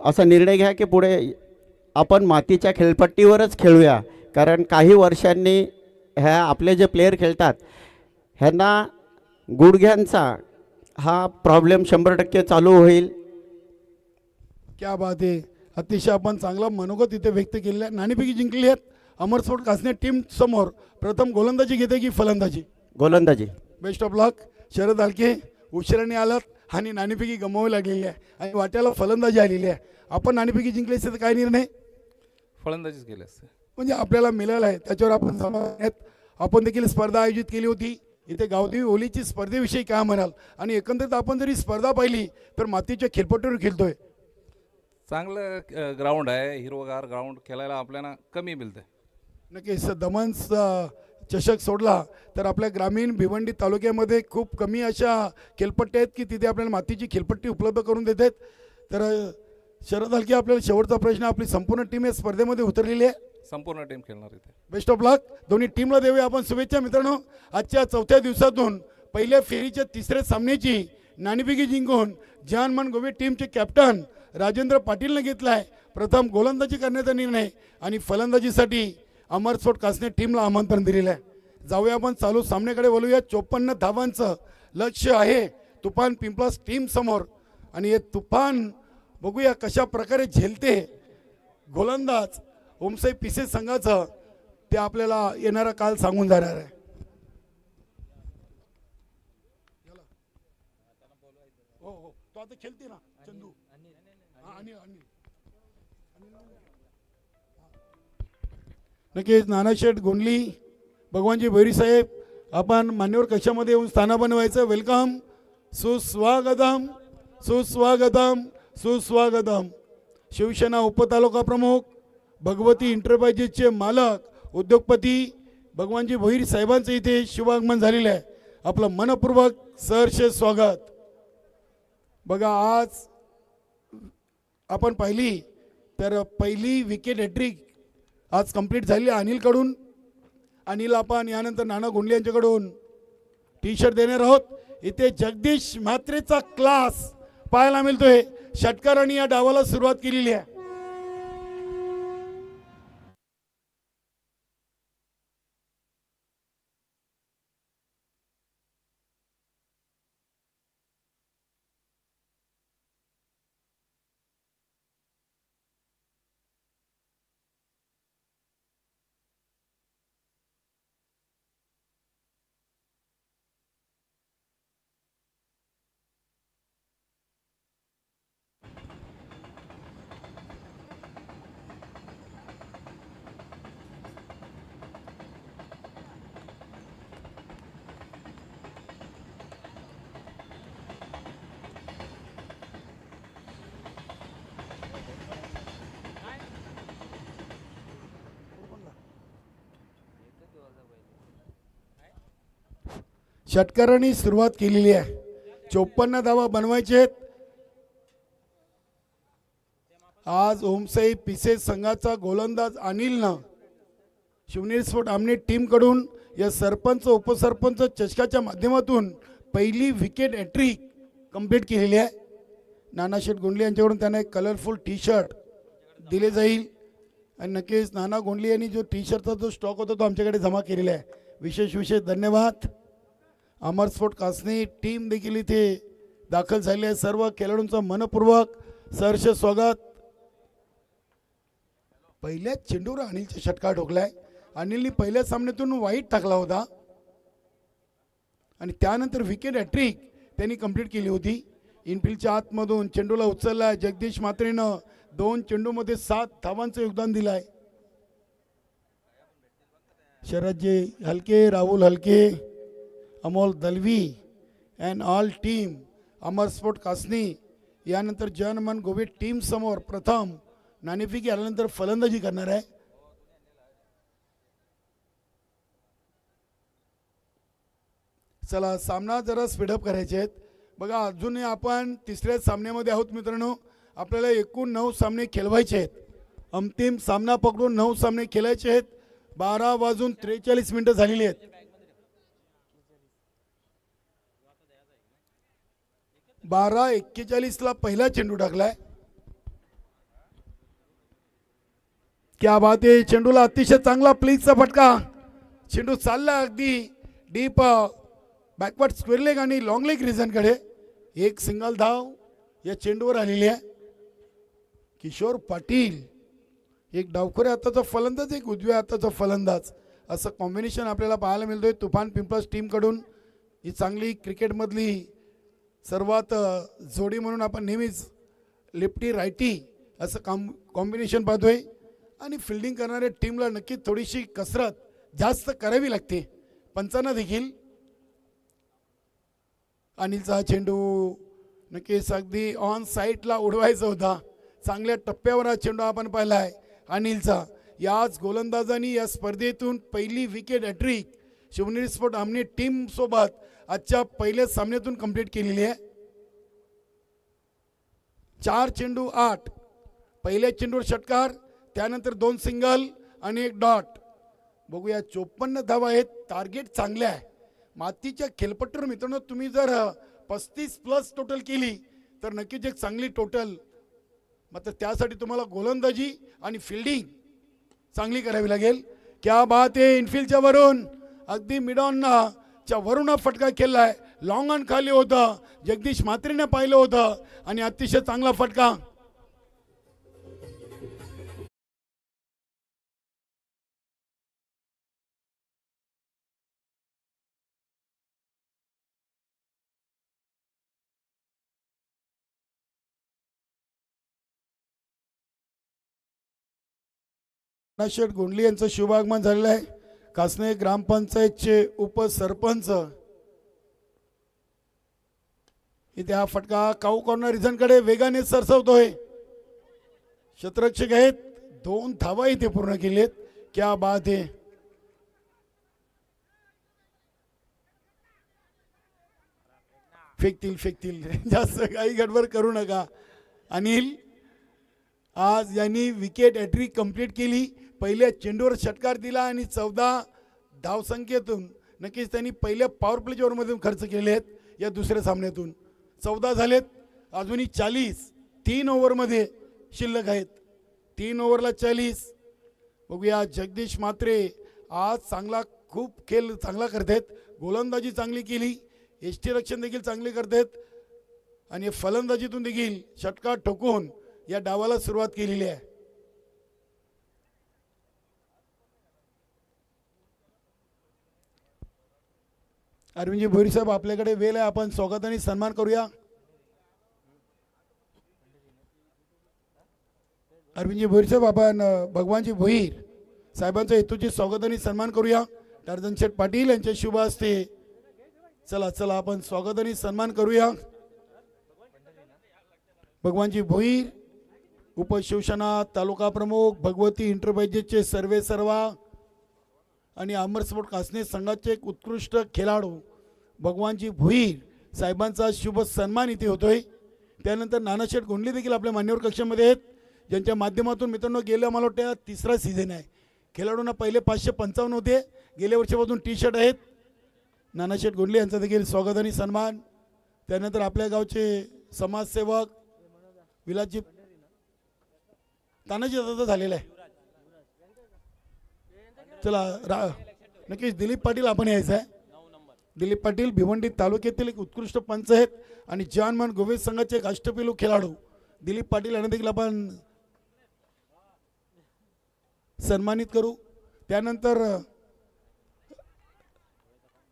असा निर्णय घ्या की पुढे आपण मातीच्या खेळपट्टीवरच खेळूया. कारण काही वर्षांनी ह्या आपले जे प्लेयर खेळतात ह्यांना गुडघ्यांचा हा प्रॉब्लेम 100% चालू होईल. क्या बात आहे. अतिशय आपण चांगला मनोगत इथे व्यक्त केलेला आहे. नाणेफेकी जिंकली आहेत. अमर स्पोर्ट कासने टीम समोर प्रथम गोलंदाजी घेते की फलंदाजी? गोलंदाजी. बेस्ट ऑफ लक. शरद हलके उशिराने आलात आणि नाणेफेकी गमवावी लागलेली आहे आणि वाट्याला फलंदाजी आलेली आहे. आपण नाणेफेकी जिंकली असते तर काय निर्णय? फलंदाजीच केली असते. म्हणजे आपल्याला मिळालं आहे त्याच्यावर आपण समाधानी आहेत. आपण देखील स्पर्धा आयोजित केली होती इथे गावदेवी होलीची स्पर्धेविषयी काय म्हणाल? आणि एकंदरीत आपण जरी स्पर्धा पाहिली तर मातीच्या खेळपट्टीवर खेळतोय. चांगलं ग्राउंड आहे, हिरवगार ग्राउंड, खेळायला आपल्याला कमी मिळतं. नक्कीच दमन चषक सोडला तर आपल्या ग्रामीण भिवंडी तालुक्यामध्ये खूप कमी अशा खेळपट्ट्या आहेत की तिथे आपल्याला मातीची खेळपट्टी उपलब्ध करून देत आहेत. तर शरद हलके, आपल्याला शेवटचा प्रश्न. आपली संपूर्ण टीम या स्पर्धेमध्ये उतरलेली आहे. संपूर्ण टीम खेळणार इथे. बेस्ट ऑफ लक. दोन्ही टीमला देऊया आपण शुभेच्छा. मित्रांनो, आजच्या चौथ्या दिवसातून पहिल्या फेरीच्या तिसऱ्या सामन्याची नाणेफेकी जिंकून जानमन गोवे टीमचे कॅप्टन राजेंद्र पाटीलने घेतला आहे प्रथम गोलंदाजी करण्याचा निर्णय आणि फलंदाजीसाठी अमरस्फोट कासने टीमला आमंत्रण दिलेलं आहे. जाऊया आपण चालू सामन्याकडे वळूया. 54 धावांचं लक्ष्य आहे तुफान पिंपळास टीम समोर आणि हे तुफान बघूया कशा प्रकारे झेलते गोलंदाज ओमसाई पिसे संघाचं, ते आपल्याला येणारा काल सांगून जाणार आहे. हो हो, तो आता खेळते ना चंदू. नक्कीच नानाशेठ गोंडली, भगवानजी भैरी साहेब, आपण मान्यवर कक्षामध्ये येऊन स्थान बनवायचं. वेलकम, सुस्वागतम सुस्वागतम सुस्वागतम. शिवसेना उपतालुका प्रमुख, भगवती एंटरप्राइजेसचे मालक, उद्योगपती भगवानजी भोईर साहेबांचं इथे शुभागमन झालेलं आहे. आपलं मनपूर्वक सहर्ष स्वागत. बघा, आज आपण पाहिली तर पहिली विकेट हॅट्रिक आज कंप्लीट झाली अनिलकडून. अनिल आपण यानंतर नाना गोंडले यांच्याकडून टी शर्ट देणार आहोत. इथे जगदीश म्हात्रेचा क्लास पाहायला मिळतोय. षटकारांनी या डावाला सुरुवात केलेली आहे. षटकारांनी सुरुवात केलेली आहे. 54 धावा बनवायचे आहेत. आज ओमसाई पिसे संघाचा गोलंदाज अनिलनं शिवनेरी स्पोर्ट आमने टीमकडून या सरपंच उपसरपंच चषकाच्या माध्यमातून पहिली विकेट हॅट्रिक कंप्लीट केलेली आहे. नानाशेठ गोंडले यांच्याकडून त्यांना एक कलरफुल टी शर्ट दिले जाईल आणि नक्कीच नाना गोंडले यांनी जो टी शर्टचा जो स्टॉक होता तो आमच्याकडे जमा केलेला आहे. विशेष विशेष धन्यवाद. अमरस्फोट कासनी टीम देखील इथे दाखल झाली आहे. सर्व खेळाडूंचं मनपूर्वक सहर्ष स्वागत. पहिल्याच चेंडूवर अनिलचा षटकार ठोकलाय. अनिलनी पहिल्या सामन्यातून वाईट टाकला होता आणि त्यानंतर विकेट हॅट्रिक त्यांनी कंप्लीट केली होती. इनफिल्डच्या आतमधून चेंडूला उचललाय. जगदीश म्हात्रेनं 2 चेंडूमध्ये 7 धावांचं योगदान दिलंय. शरदजी Halke, Rahul Halke, Amol Dalvi and all team अमरस्फोट कासनी. यानंतर जनमन गोवे टीम समोर प्रथम नाणेफेकी आल्यानंतर फलंदाजी करणार आहे. चला, सामना जरा स्पीडअप करायचे आहेत. बघा, अजूनही आपण तिसऱ्या सामन्यामध्ये आहोत मित्रांनो. आपल्याला एकूण 9 सामने खेळवायचे आहेत. अंतिम सामना पकडून 9 सामने खेळायचे आहेत. 12:43 झालेली आहेत. 12:41 पहिला चेंडू टाकलाय. क्या बात आहे. चेंडूला अतिशय चांगला प्लीजचा फटका. चेंडू चालला अगदी डीप बॅकवर्ड स्क्वेअर लेग आणि लॉंग लेग रिझनकडे. एक सिंगल धाव या चेंडूवर आलेली आहे. किशोर पाटील एक डावखोऱ्या हाताचा फलंदाज, एक उजव्या हाताचा फलंदाज, असं कॉम्बिनेशन आपल्याला पाहायला मिळतोय तुफान पिंपळस टीमकडून. ही चांगली क्रिकेटमधली सर्वात जोडी म्हणून आपण नेहमीच लेफ्टी रायटी असं कॉम्बिनेशन पाहतोय. आणि फिल्डिंग करणाऱ्या टीमला नक्की थोडीशी कसरत जास्त करावी लागते. पंचांना देखील अनिलचा हा चेंडू नक्कीच अगदी ऑन साईडला उडवायचा होता. चांगल्या टप्प्यावर हा चेंडू आपण पाहिला आहे अनिलचा. याच गोलंदाजांनी या स्पर्धेतून पहिली विकेट हॅट्रिक शिवनेरी स्पोर्ट आमने टीम सोबत आजच्या पहिल्या सामन्यातून कंप्लीट केलेली आहे. 4 चेंडू 8 पहिल्या चेंडूवर षटकार, त्यानंतर 2 सिंगल आणि 1 डॉट. बघूया 54 धावा आहेत, टार्गेट चांगले आहे. मातीच्या खेळपट्टीवर मित्रांनो तुम्ही जर 35+ टोटल केली तर नक्कीच एक चांगली टोटल. मात्र त्यासाठी तुम्हाला गोलंदाजी आणि फिल्डिंग चांगली करावी लागेल. क्या बात आहे, इनफिल्डच्या वरून अगदी मिडॉनच्या वरून फटका केलाय. लॉंग ऑन खाली होता, जगदीश म्हात्रेने पाहिलं होतं आणि अतिशय चांगला फटका. शेठ गोंडली यांचं शुभागमन झालेलं आहे. कासने ग्रामपंचायतचे उपसरपंच इथे हा फटका काऊ कॉर्नर रिझनकडे वेगाने सरसवतोय. क्षेत्ररक्षक आहेत, 2 धावा इथे पूर्ण केलेत. क्या बात आहे. फेकतील जास्त काही गडबड करू नका. अनिल आज यांनी विकेट हॅट्रिक कंप्लीट केली. पहिल्या चेंडूवर षटकार दिला आणि 14 धावसंख्येतून नक्कीच त्यांनी पहिल्या पॉवर प्लेच्या ओव्हरमधून खर्च केले आहेत. या दुसऱ्या सामन्यातून 14 झालेत, अजूनही 40 3 ओव्हरमध्ये शिल्लक आहेत. 3 ओव्हरला 40. बघूया जगदीश म्हात्रे आज खूप खेळ चांगला करतात. गोलंदाजी चांगली केली, यष्टीरक्षण देखील चांगले करतात आणि फलंदाजीतून देखील षटकार ठोकून या डावाला सुरुवात केलेली आहे. अरविंदजी भोईर साहेब आपल्याकडे वेळ आहे, आपण स्वागत आणि सन्मान करूया. अरविंदजी भोईर साहेब आपण भगवानजी भोईर साहेबांच्या हेतूचे स्वागत आणि सन्मान करूया. टार्झन शेठ पाटील यांच्या शुभ हस्ते चला आपण स्वागत आणि सन्मान करूया. भगवानजी भोईर उपशिवसेना तालुका प्रमुख, भगवती इंटरप्राइजेसचे सर्वा आणि अमर स्पोर्ट कासने संघाचे एक उत्कृष्ट खेळाडू भगवानजी भोईर साहेबांचा शुभ सन्मान इथे होतोय. त्यानंतर नानाशेठ गोंडले देखील आपल्या मान्यवर कक्षामध्ये आहेत, ज्यांच्या माध्यमातून मित्रांनो गेल्या मला वाटतं 3रा सीझन आहे. खेळाडूंना पहिले 555 होते, गेल्या वर्षापासून टी-शर्ट आहेत. नानाशेठ गोंडले यांचा देखील स्वागत आणि सन्मान. त्यानंतर आपल्या गावचे समाजसेवक विलासजी तानाजी दादा झालेला आहे. चला नक्कीच दिलीप पाटील आपण यायचं आहे. दिलीप पाटील भिवंडी तालुक्यातील एक उत्कृष्ट पंच आहेत आणि जानमान गोविंद संघाचे एक अष्टपैलू खेळाडू दिलीप पाटील यांना देखील आपण सन्मानित करू. त्यानंतर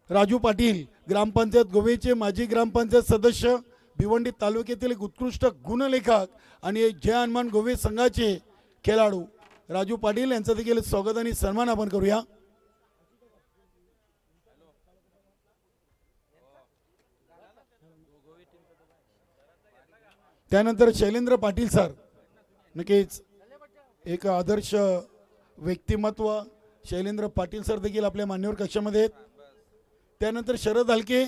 राजू पाटील ग्रामपंचायत गोवेचे माजी ग्रामपंचायत सदस्य, भिवंडी तालुक्यातील एक उत्कृष्ट गुणलेखक आणि जय हनुमान गोवे संघाचे खेळाडू राजू पाटील यांचं देखील स्वागत आणि सन्मान आपण करूया. त्यानंतर शैलेंद्र पाटील सर, नक्कीच एक आदर्श व्यक्तिमत्व शैलेंद्र पाटील सर देखील आपल्या मान्यवर कक्षामध्ये आहेत. त्यानंतर शरद हलके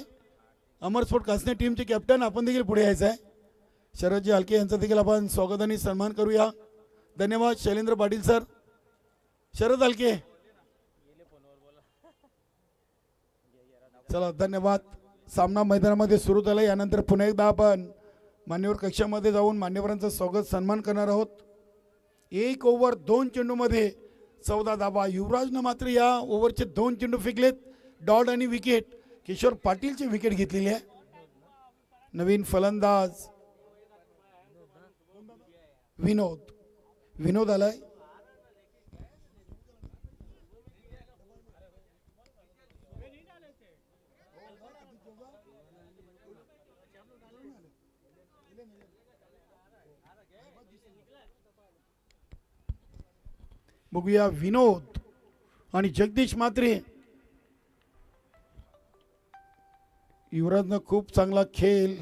अमर स्पोर्ट कासने टीमचे कॅप्टन, आपण देखील पुढे यायचं आहे. शरदजी हलके यांचं देखील आपण स्वागत आणि सन्मान करूया. धन्यवाद शैलेंद्र पाटील सर. शरद हलके चला धन्यवाद. सामना मैदानामध्ये सुरू झाला. यानंतर पुन्हा एकदा आपण मान्यवर कक्षामध्ये जाऊन मान्यवरांचं स्वागत सन्मान करणार आहोत. 1 ओव्हर 2 चेंडूमध्ये 14 धावा. युवराजनं मात्र या ओव्हरचे 2 चेंडू फेकलेत, डॉट आणि विकेट. किशोर पाटीलची विकेट घेतलेली आहे. नवीन फलंदाज विनोद आलाय. बघूया विनोद आणि जगदीश म्हात्रे. युवराजनं खूप चांगला खेळ.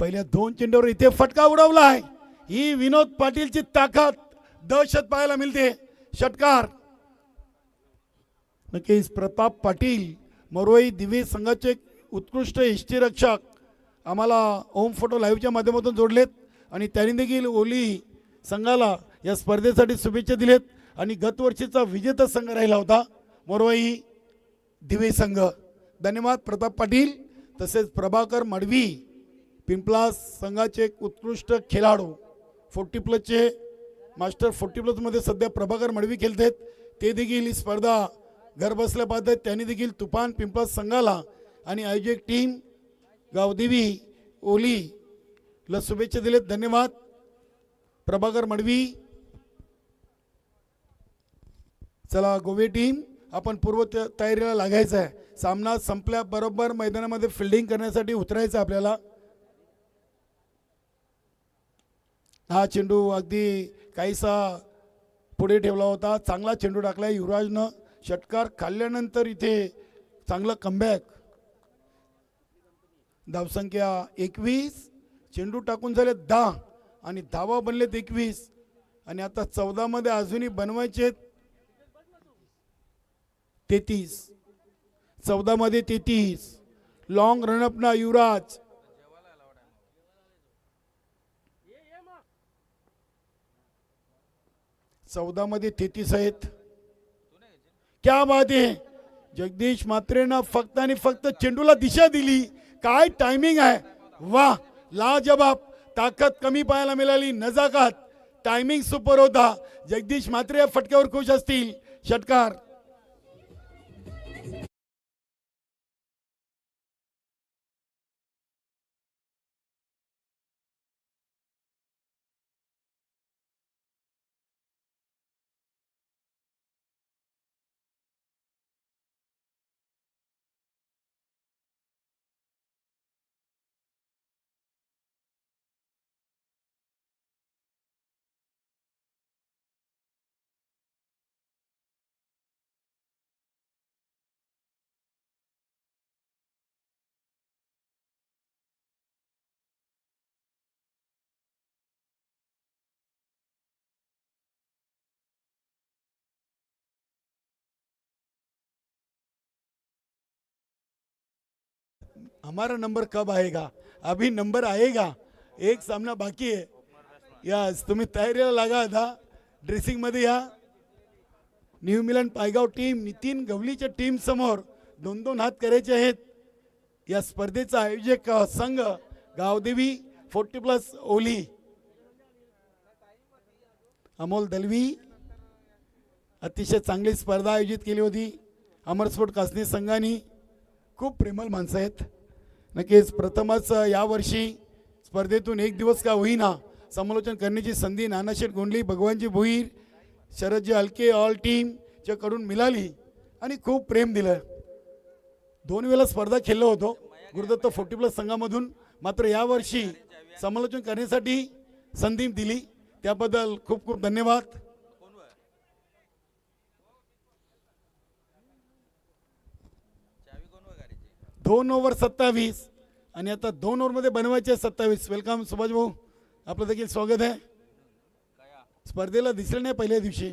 पहिल्या 2 चेंडूवर इथे फटका उडवला आहे. ही विनोद पाटीलची ताकद, दहशत पाहायला मिळते. षटकार. नक्कीच प्रताप पाटील मोरवाई दिवे संघाचे उत्कृष्ट यष्टीरक्षक आम्हाला ओम फोटो लाईव्हच्या माध्यमातून जोडलेत. आणि त्यांनी देखील ओली संघाला या स्पर्धेसाठी शुभेच्छा दिलेत. आणि गतवर्षीचा विजेता संघ राहिला होता मोरवाई दिवे संघ. धन्यवाद प्रताप पाटील. तसेच प्रभाकर मडवी पिंपलास संघाचे एक उत्कृष्ट खेळाडू 40+चे मास्टर 40+मध्ये सध्या प्रभाकर मडवी खेळतात. ते देखील ही स्पर्धा घर बसल्या पाहतात. त्यांनी देखील तुफान पिंपलास संघाला आणि आयोजक टीम गावदेवी ओलीला शुभेच्छा दिलेत. धन्यवाद प्रभाकर मडवी. चला गोवे टीम आपण पूर्व तयारीला लागायचं आहे. सामना संपल्याबरोबर मैदानामध्ये फिल्डिंग करण्यासाठी उतरायचं आपल्याला. हा चेंडू अगदी काहीसा पुढे ठेवला होता. चांगला चेंडू टाकला युवराजनं. षटकार खाल्ल्यानंतर इथे चांगलं कमबॅक. धावसंख्या 21. चेंडू टाकून झाले 10 आणि धावा बनलेत 21 आणि आता 14मध्ये अजूनही बनवायचे 33. 14मध्ये 33. लॉंग रनअप ना युवराज. मध्ये 33 आहेत. क्या बात आहे. जगदीश मात्रेनं फक्त आणि फक्त चेंडूला दिशा दिली. काय टायमिंग आहे. वाह लाजवाब. ताकद कमी पाहायला मिळाली. नजाकत टायमिंग सुपर होता. जगदीश मात्रे या फटक्यावर खुश असतील. षटकार. हमारा नंबर कब आएगा. अभी नंबर आएगा. एक सामना बाकी है. यस तुम्ही तयारीला लागा. आता ड्रेसिंग मध्ये या. न्यू मिलन पायगाव टीम नितीन गवलीच्या टीम समोर 2-2 हात करायचे आहेत. या स्पर्धेचा आयोजक संघ गावदेवी 40+ ओली. अमोल दलवी अतिशय चांगली स्पर्धा आयोजित केली होती अमरस्फोट कासनी संघाने. खूप प्रेमळ माणसं आहेत. नक्कीच प्रथमच यावर्षी स्पर्धेतून एक दिवस का होईना समालोचन करण्याची संधी नानाशेठ गोंडली, भगवानजी भोईर, शरदजी हलके ऑल टीमच्या कडून मिळाली आणि खूप प्रेम दिलं. 2 वेळा स्पर्धा खेळलो होतो गुरुदत्त 40+ संघामधून. मात्र यावर्षी समालोचन करण्यासाठी संधी दिली त्याबद्दल खूप खूप धन्यवाद. 2 ओव्हर 27 आणि आता 2 ओव्हरमध्ये बनवायचे 27. वेलकम सुभाष भाऊ. आपलं देखील स्वागत आहे. स्पर्धेला दिसले नाही पहिल्या दिवशी.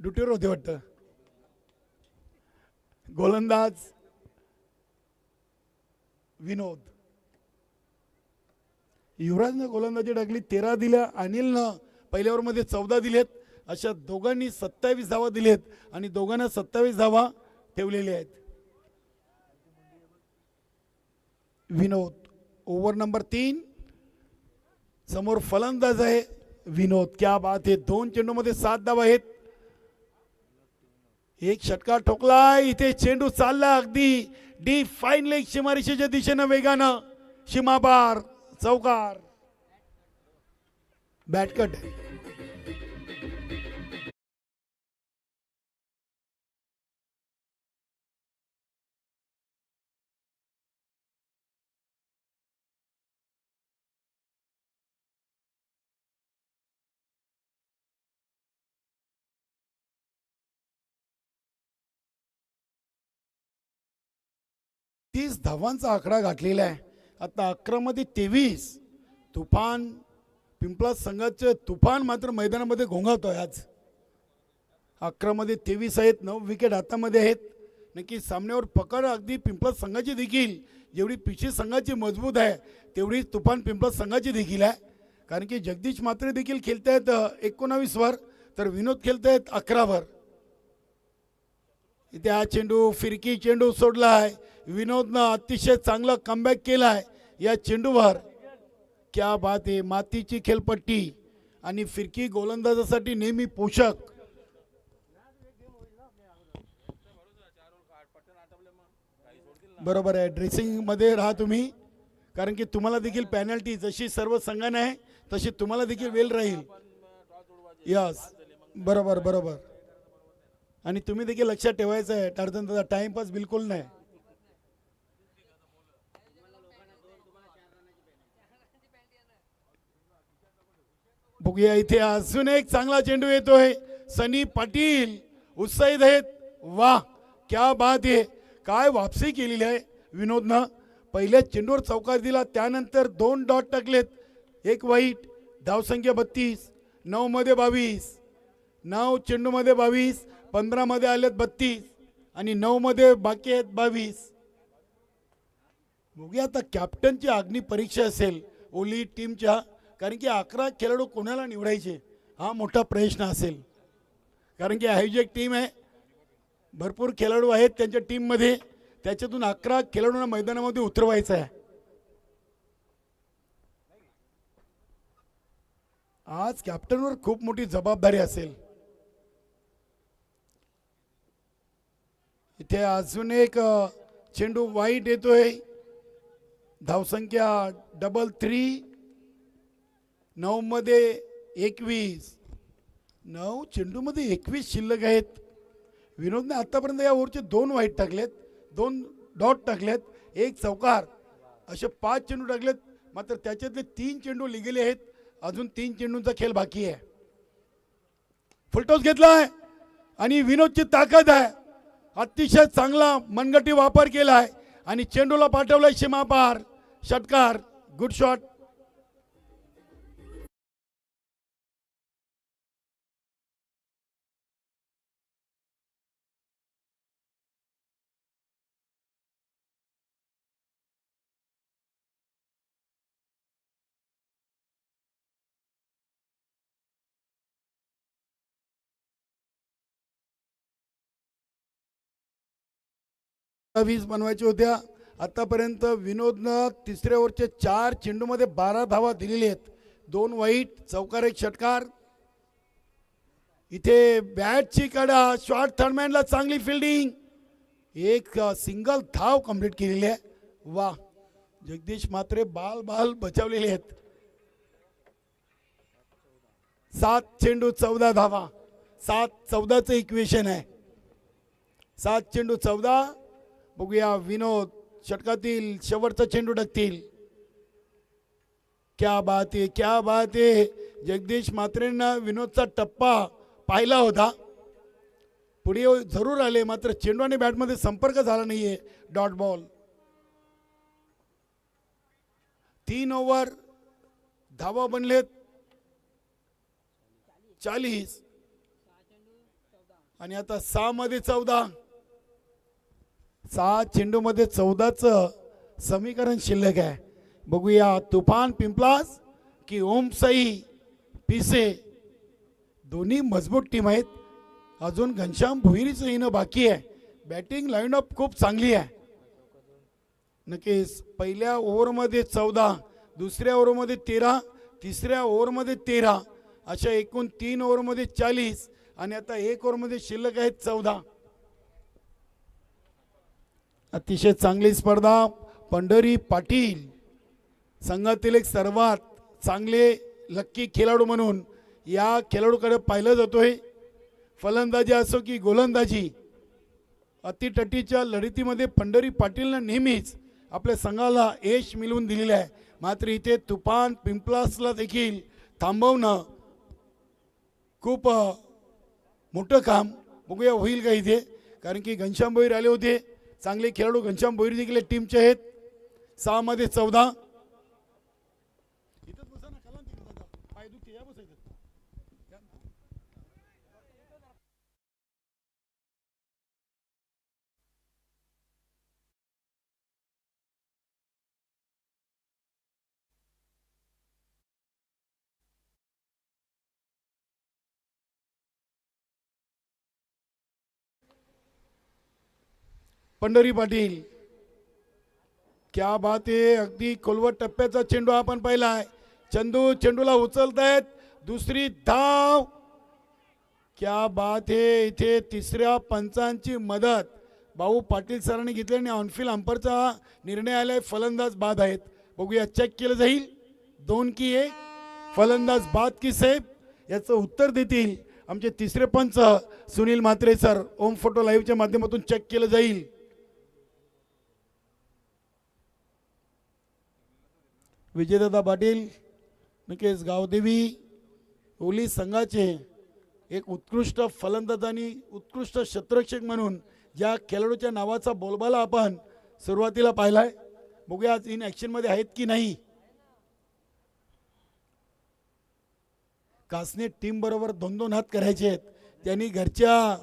ड्युटीवर होते वाटतं. गोलंदाज विनोद. युवराजनं गोलंदाजी टाकली 13 दिल्या. अनिलनं पहिल्या ओव्हरमध्ये 14 दिलेत. अशा दोघांनी 27 धावा दिलेत आणि दोघांना 27 धावा ठेवलेल्या आहेत. विनोद ओव्हर नंबर 3 समोर फलंदाज आहे विनोद. क्या बात है. 2 चेंडूमध्ये 7 धावा आहेत. एक षटकार ठोकला. इथे चेंडू चालला अगदी डी फाईन लेग सीमारेषेच्या दिशेनं वेगानं. सीमापार चौकार. बॅटकट. तीस धावांचा आकडा गाठलेला आहे. आता 11मध्ये 23. तुफान पिंपलास संघाचे तुफान मात्र मैदानामध्ये घोंघावतोय आज. 11मध्ये 23 आहेत. 9 विकेट हातामध्ये आहेत. नक्की सामन्यावर पकड अगदी पिंपलास संघाची देखील जेवढी पिछी संघाची मजबूत आहे तेवढी तुफान पिंपलास संघाची देखील आहे. कारण की जगदीश मात्रे देखील खेळतायत 19 वर, तर विनोद खेळतायत 11 वर. इथे हा चेंडू फिरकी चेंडू सोडला आहे. विनोदनं अतिशय चांगला कमबॅक केला आहे या चेंडूवर. क्या बात आहे. मातीची खेळपट्टी आणि फिरकी गोलंदाजासाठी नेहमी पोषक. बरोबर आहे, ड्रेसिंगमध्ये राहा तुम्ही, कारण की तुम्हाला देखील पॅनल्टी जशी सर्व संघांना आहे तशी तुम्हाला देखील वेल राहील. यस, बरोबर बरोबर. आणि तुम्ही देखील लक्षात ठेवायचं आहे टार्झन दादा, टाइमपास बिलकुल नाही. बघूया इथे अजून एक चांगला चेंडू येतोय. सनी पाटील उत्साहित आहेत. वाह, क्या बात आहे. काय वापसी केलेली आहे विनोदनं. पहिल्या चेंडूवर चौकार दिला, त्यानंतर 2 डॉट टाकलेत, 1 वाईट. धावसंख्या 32, 9 मध्ये 22, 9 चेंडूमध्ये 22, 15 मध्ये आलेत 32 आणि 9 मध्ये बाकी आहेत 22. बघूया आता कॅप्टनची अग्नी परीक्षा असेल ओली टीमच्या, कारण की 11 खेळाडू कोणाला निवडायचे हा मोठा प्रश्न असेल. कारण की आयोजक टीम आहे, भरपूर खेळाडू आहेत त्यांच्या टीममध्ये, त्याच्यातून 11 खेळाडूंना मैदानामध्ये उतरवायचं आहे. आज कॅप्टनवर खूप मोठी जबाबदारी असेल. इथे अजून एक चेंडू वाईट येतोय. धावसंख्या 3-3, 9 मध्ये 21, 9 चेंडूमध्ये 21 शिल्लक आहेत. विनोदने आतापर्यंत या ओव्हरचे 2 वाईट टाकलेत, 2 डॉट टाकलेत, 1 चौकार, असे 5 चेंडू टाकलेत. मात्र त्याच्यातले 3 चेंडू लिगले आहेत. अजून 3 चेंडूंचा खेळ बाकी आहे. फुलटॉस घेतलाय आणि विनोदची ताकद आहे. अतिशय चांगला मनगटी वापर केलाय आणि चेंडूला पाठवलाय सीमापार. षटकार, गुड शॉट. बनवायच्या होत्या. आतापर्यंत विनोदनं तिसऱ्या ओव्हरचे 4 चेंडूमध्ये 12 धावा दिलेल्या आहेत, 2 वाईट, चौकार, 1 षटकार. इथे बॅटची कडा, शॉर्ट थर्डमॅनला चांगली फिल्डिंग, 1 सिंगल धाव कंप्लीट केलेली आहे. वा, जगदीश मात्रे बाल बचावलेले आहेत. 7 चेंडू 14 धावा, 7-14चं इक्वेशन आहे. 7 चेंडू 14. बघूया विनोद षटकातील शेवटचा चेंडू टाकतील. क्या बात आहे, क्या बात आहे. जगदीश मात्रेंना विनोदचा टप्पा पाहिला होता, पुढे जरूर आले, मात्र चेंडू आणि बॅटमध्ये संपर्क झाला नाहीये. Dot ball. 3 ओव्हर, धावा बनलेत 40 आणि आता 6 मध्ये 14. 6 चेंडूमध्ये 14चं समीकरण शिल्लक आहे. बघूया तुफान पिंपलास की ओम साई पिसे, दोन्ही मजबूत टीम आहेत. अजून घनश्याम भुईरीचं येणं बाकी आहे. बॅटिंग लाईनअप खूप चांगली आहे. नक्कीच पहिल्या ओव्हरमध्ये 14, दुसऱ्या ओव्हरमध्ये 13, तिसऱ्या ओव्हरमध्ये 13, अशा एकूण 3 ओव्हरमध्ये 40 आणि आता 1 ओव्हरमध्ये शिल्लक आहेत 14. अतिशय चांगली स्पर्धा. पंढरी पाटील संघातील एक सर्वात चांगले लक्की खेळाडू म्हणून या खेळाडूकडे पाहिलं जातोय. फलंदाजी असो की गोलंदाजी, अतिटटीच्या लढतीमध्ये पंढरी पाटीलनं नेहमीच आपल्या संघाला यश मिळवून दिलेलं आहे. मात्र इथे तुफान पिंपलासला देखील थांबवणं खूप मोठं काम. बघूया होईल का इथे, कारण की घनश्याम भोईर आले होते. चांगले खेळाडू घनश्याम भोईर देखील टीमचे आहेत. 6 मध्ये 14. पंढरी पाटील, क्या बात आहे. अगदी खोलवर टप्प्याचा चेंडू आपण पाहिलाय. चेंडूला उचलतायत. दुसरी धाव. क्या बात आहे. इथे तिसऱ्या पंचांची मदत भाऊ पाटील सरांनी घेतली आणि ऑनफिल्ड अंपरचा निर्णय आलाय. फलंदाज बाद आहेत. बघूया, चेक केलं जाईल. 2 की 1. फलंदाज बाद की सेफ याचं उत्तर देतील आमचे तिसरे पंच सुनील म्हात्रे सर. ओम फोटो लाईव्हच्या माध्यमातून चेक केलं जाईल. विजयदादा पाटील, निकेश गावदेवी, ओली संघाचे एक उत्कृष्ट फलंदाज आणि उत्कृष्ट क्षेत्ररक्षक म्हणून ज्या खेळाडूच्या नावाचा बोलबाला आपण सुरुवातीला पाहिलाय. बघूया आज इन ॲक्शनमध्ये आहेत की नाही. कासने टीम बरोबर 2-2 हात करायचे आहेत. त्यांनी घरच्या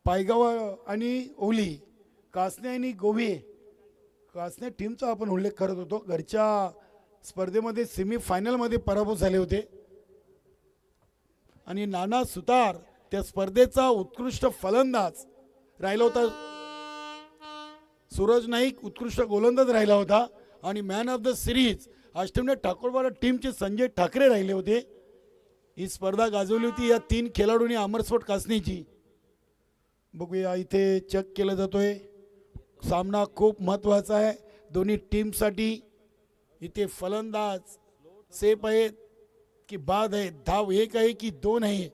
पायगाव आणि ओली, कासने आणि गोवे, कासने टीमचा आपण उल्लेख करत होतो. घरच्या स्पर्धेमध्ये सेमीफायनलमध्ये पराभव झाले होते. आणि नाना सुतार त्या स्पर्धेचा उत्कृष्ट फलंदाज राहिला होता. सूरज नाईक उत्कृष्ट गोलंदाज राहिला होता. आणि man of the series Ashtami Thakurwada टीमचे संजय ठाकरे राहिले होते. ही स्पर्धा गाजवली होती या 3 खेळाडूंनी अमरस्फोट कासनीची. बघूया, इथे चेक केलं जातोय. सामना खूप महत्त्वाचा आहे दोन्ही टीमसाठी. इथे फलंदाज सेफ आहेत की बाद आहे. धाव 1 आहे की 2 आहे.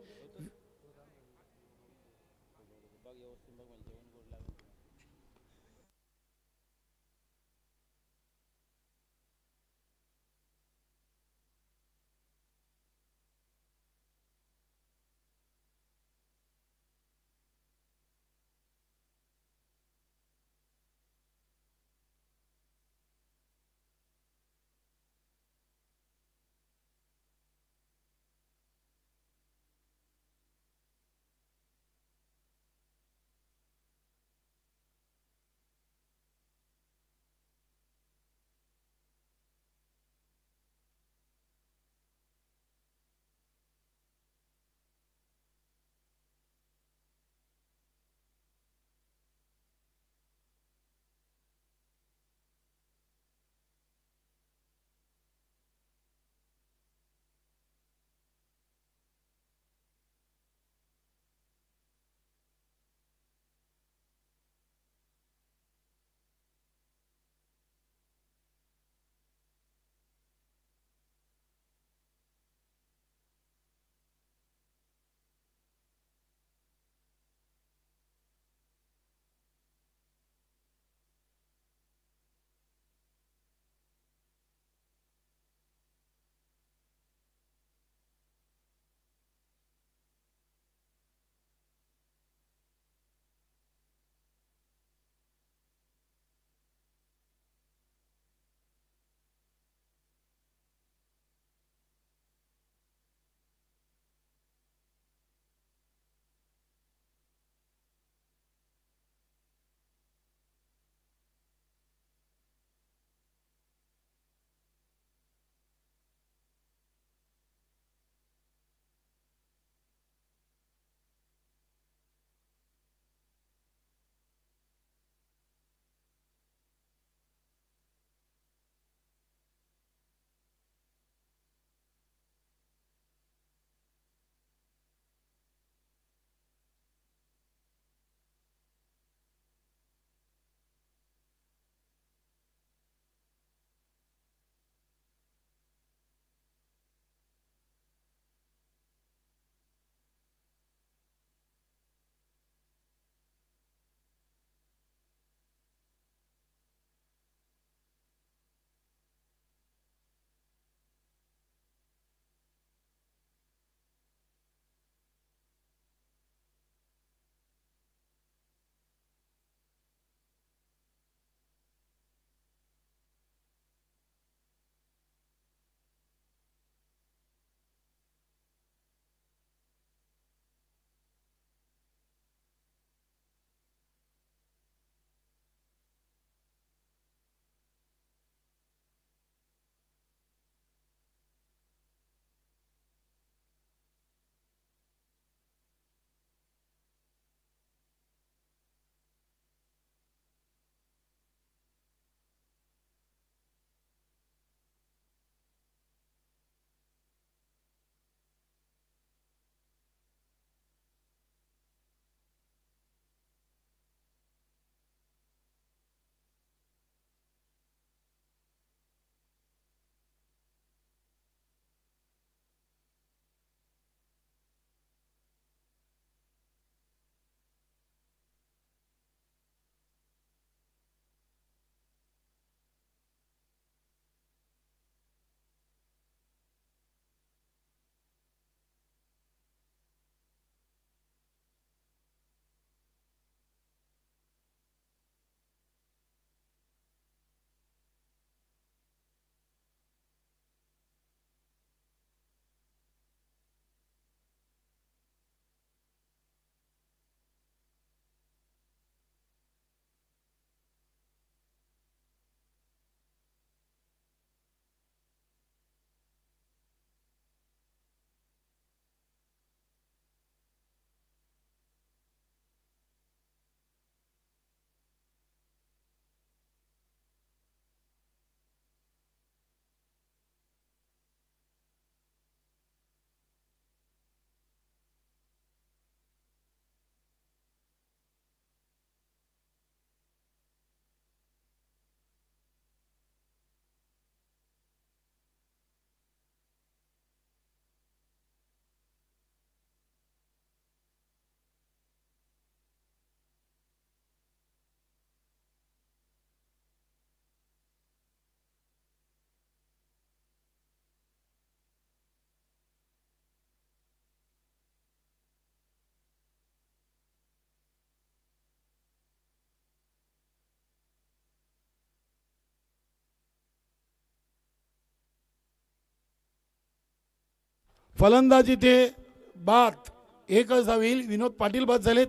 फलंदाज इथे बाद एकच होईल. विनोद पाटील बाद झालेत.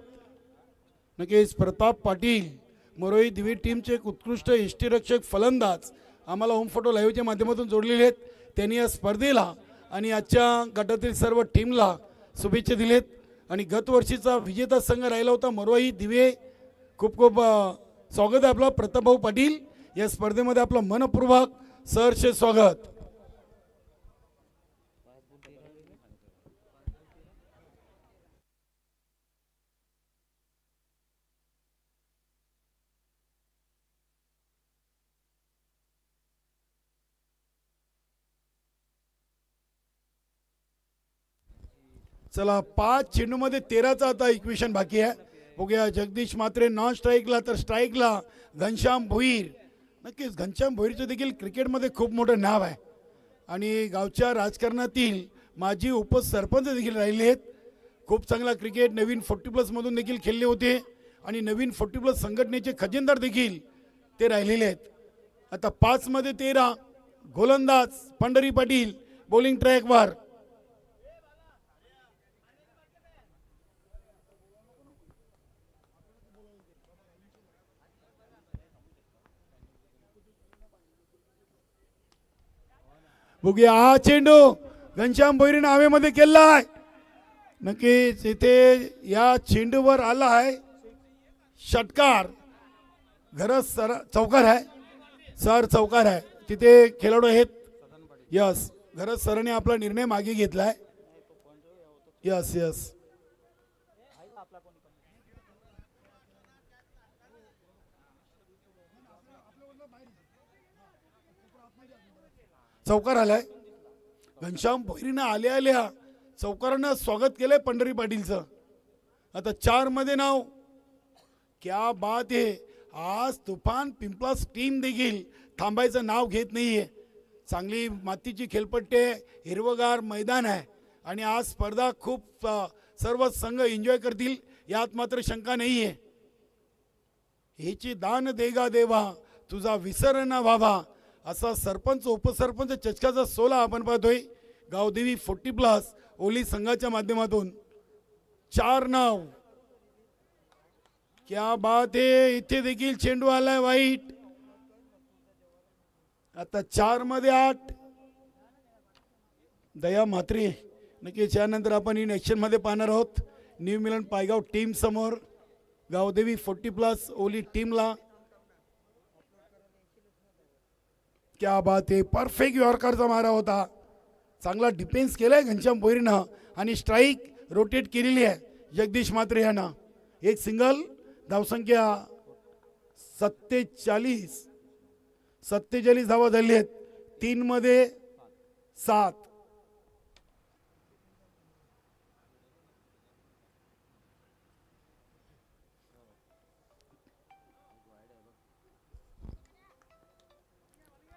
नक्कीच प्रताप पाटील मोरोई दिवे टीमचे एक उत्कृष्ट यष्टीरक्षक फलंदाज आम्हाला होम फोटो लाईव्हच्या माध्यमातून जोडलेले आहेत. त्यांनी या स्पर्धेला आणि आजच्या गटातील सर्व टीमला शुभेच्छा दिलेत. आणि गतवर्षीचा विजेता संघ राहिला होता मोरोई दिवे. खूप खूप स्वागत आहे आपलं प्रतापभाऊ पाटील. या स्पर्धेमध्ये आपलं मनपूर्वक सहर्ष स्वागत. चला 5 चेंडूमध्ये 13चा आता इक्वेशन बाकी आहे. बघूया जगदीश मात्रे नॉन स्ट्राईकला, तर स्ट्राईकला घनश्याम भोईर. नक्कीच घनश्याम भोईरचं देखील क्रिकेटमध्ये खूप मोठं नाव आहे आणि गावच्या राजकारणातील माजी उपसरपंच देखील राहिले आहेत. खूप चांगला क्रिकेट नवीन 40+ मधून देखील खेळले होते आणि नवीन 40+ संघटनेचे खजिनदार देखील ते राहिलेले आहेत. आता 5 मध्ये 13 गोलंदाज पंढरी पाटील बॉलिंग ट्रॅकवर. बघूया हा चेंडू घनश्याम भोईरीने हवेमध्ये केला आहे. नक्कीच इथे या चेंडूवर आला आहे षटकार. घरस सर चौकार आहे, सर चौकार आहे. तिथे खेळाडू आहेत. यस, घरस सरांनी आपला निर्णय मागे घेतलाय. यस यस, चौकार आलाय. घनश्याम भोईरीनं आल्या आल्या चौकारानं स्वागत केलंय पंढरी पाटीलचं. आता 4 मध्ये नाव. क्या बात आहे. आज तुफान पिंपलास टीम देखील थांबायचं नाव घेत नाहीये. चांगली मातीची खेळपट्टी आहे, हिरवगार मैदान आहे आणि आज स्पर्धा खूप सर्व संघ एन्जॉय करतील यात मात्र शंका नाहीये. हेची दान देगा देवा तुझा विसर न व्हावा असा सरपंच उपसरपंच चषकाचा सोला आपण पाहतोय. गावदेवी 40+ ओली संघाच्या माध्यमातून 4 नाव. क्या बात आहे. इथे देखील चेंडू आलाय वाईट. आता 4 मध्ये 8 दया म्हात्रे. नक्कीच यानंतर आपण इन ऍक्शन मध्ये पाहणार आहोत. न्यू मिलन पायगाव टीम समोर गावदेवी 40+ ओली टीमला. क्या बात आहे. परफेक्ट यॉर्करचा मारा होता. चांगला डिफेन्स केलाय घनश्याम भोईरनं आणि स्ट्राईक रोटेट केलेली आहे जगदीश मात्रे यांना. एक सिंगल. धावसंख्या 47 धावा झाली आहेत. 3 मध्ये 7.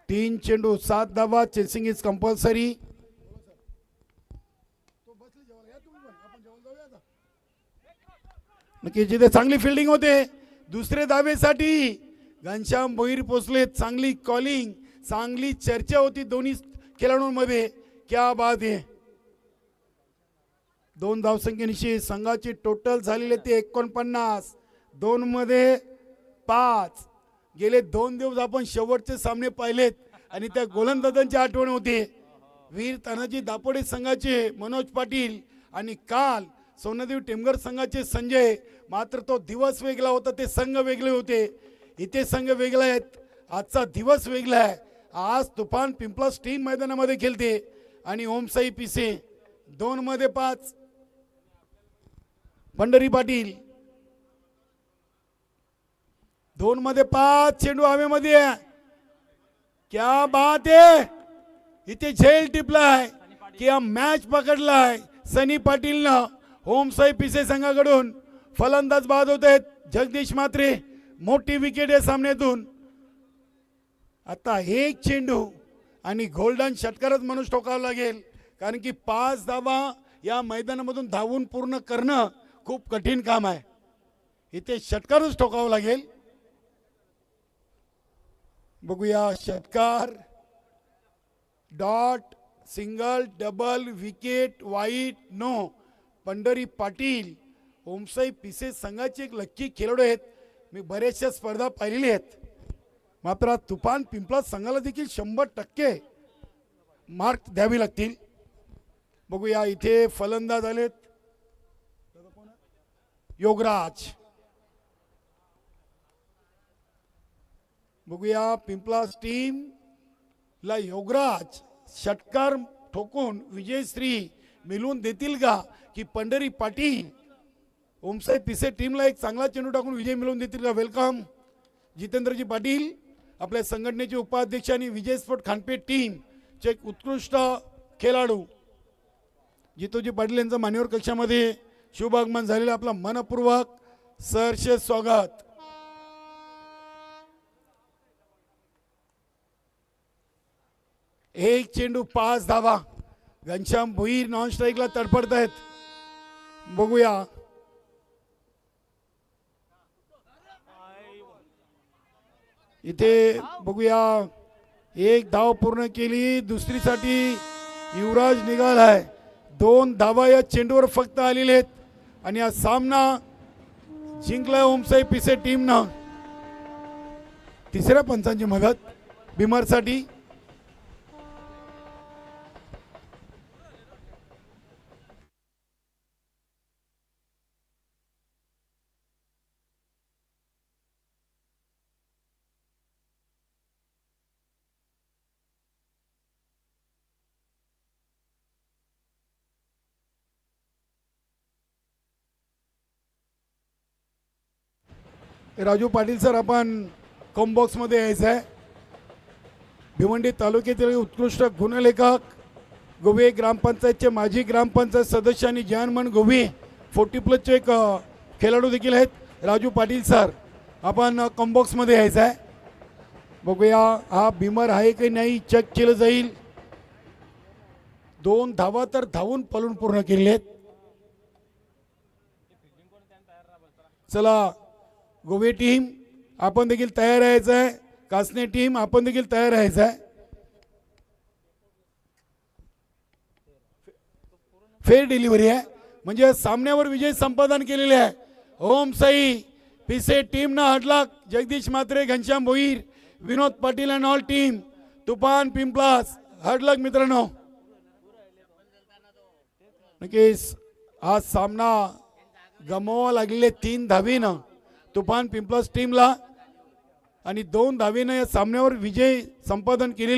तीन चेंडू 7 धावा. Chasing is compulsory. नक्की जिथे चांगली फिल्डिंग होते. दुसरे धावेसाठी घनश्याम भोईर पोचले. चांगली कॉलिंग, चांगली चर्चा होती दोन्ही खेळाडूंमध्ये. क्या बात आहे. 2 धावसंख्येनिशी संघाची टोटल झालेले ते 49. 2 मध्ये 5. गेले 2 दिवस आपण शेवटचे सामने पाहिलेत आणि त्या गोलंदाजांची आठवण होते. वीर तानाजी दापोडे संघाचे मनोज पाटील आणि काल सोनादेवी टेमघर संघाचे संजय. मात्र तो दिवस वेगळा होता, ते संघ वेगळे होते. इथे संघ वेगळे आहेत, आजचा दिवस वेगळा आहे. आज तुफान पिंपलास टीम मैदानामध्ये खेळते आणि ओमसाई पिसे. 2 मध्ये 5 पंढरी पाटील. 2 मध्ये 5 चेंडू हवेमध्ये आहे. क्या बात आहे. इथे झेल टिपलाय की मॅच पकडलाय सनी पाटीलनं. ओमसाई पिसे संघाकडून फलंदाज बाद होत आहेत जगदीश मात्रे. मोठी विकेट या सामन्यातून. आता एक चेंडू आणि गोल्डन षटकारच म्हणून ठोकावं लागेल, कारण की 5 धावा या मैदानामधून धावून पूर्ण करणं खूप कठीण काम आहे. इथे षटकारच ठोकावं लागेल. बघूया षटकार. डॉट सिंगल डबल विकेट वाईट नो पंढरी पाटील ओमसाई पिसे संघाचे एक लक्की खेळाडू आहेत. मी बऱ्याचशा स्पर्धा पाहिलेल्या आहेत. मात्र तुफान पिंपळा संघाला देखील 100% मार्क द्यावी लागतील. बघूया इथे फलंदाज आलेत. योगराज. बघूया पिंपलास टीम ला योगराज षटकार ठोकून विजयश्री मिळवून देतील का की पंढरी पाटील ओमसाई पिसे टीमला एक चांगला चेंडू टाकून विजय मिळवून देतील का. वेलकम जितेंद्रजी पाटील आपल्या संघटनेचे उपाध्यक्ष आणि विजय स्पोर्ट खानपेठ टीम चे एक उत्कृष्ट खेळाडू जितोजी पाटील यांचं मान्यवर कक्षामध्ये शुभ आगमन झालेलं. आपला मनपूर्वक सहर्ष स्वागत. एक चेंडू 5 धावा. घनश्याम भोईर नॉन स्ट्राईकला तडफडत आहेत. बघूया इथे बघूया एक धाव पूर्ण केली. दुसरीसाठी युवराज निघालाय. 2 धावा या चेंडूवर फक्त आलेले आहेत आणि हा सामना जिंकला ओमसाई पिसे टीमनं. तिसऱ्या पंचांची मदत बिमरसाठी. राजू पाटील सर आपण कॉम्बॉक्स मध्ये यायचं आहे. भिवंडी तालुक्यातील उत्कृष्ट गुणलेखक गोवे ग्रामपंचायतचे माजी ग्रामपंचायत सदस्य आणि जानमन गोवे 40+ एक खेळाडू देखील आहेत. राजू पाटील सर आपण कॉम्बॉक्स मध्ये यायचं आहे. बघूया हा भीमर आहे की नाही चेक केलं जाईल. 2 धावा तर धावून पळून पूर्ण केले आहेत. चला गोवे टीम आपण देखील तयार राहायचं आहे. कासने टीम आपण देखील तयार राहायचं आहे. फेर डिलिव्हरी आहे म्हणजे सामन्यावर विजय संपादन केलेले आहे. ओमसाई पिसे टीमनं हटला. Jagdish Mhatre Ghanshyam Bhoir Vinod Patil and all team तुफान पिंपलास हडलक मित्रांनो. नक्कीच हा सामना गमवावा लागलेले 3 धावेनं तुफान पिंपलास टीमला आणि 2 धावेनं या सामन्यावर विजय संपादन केलेले.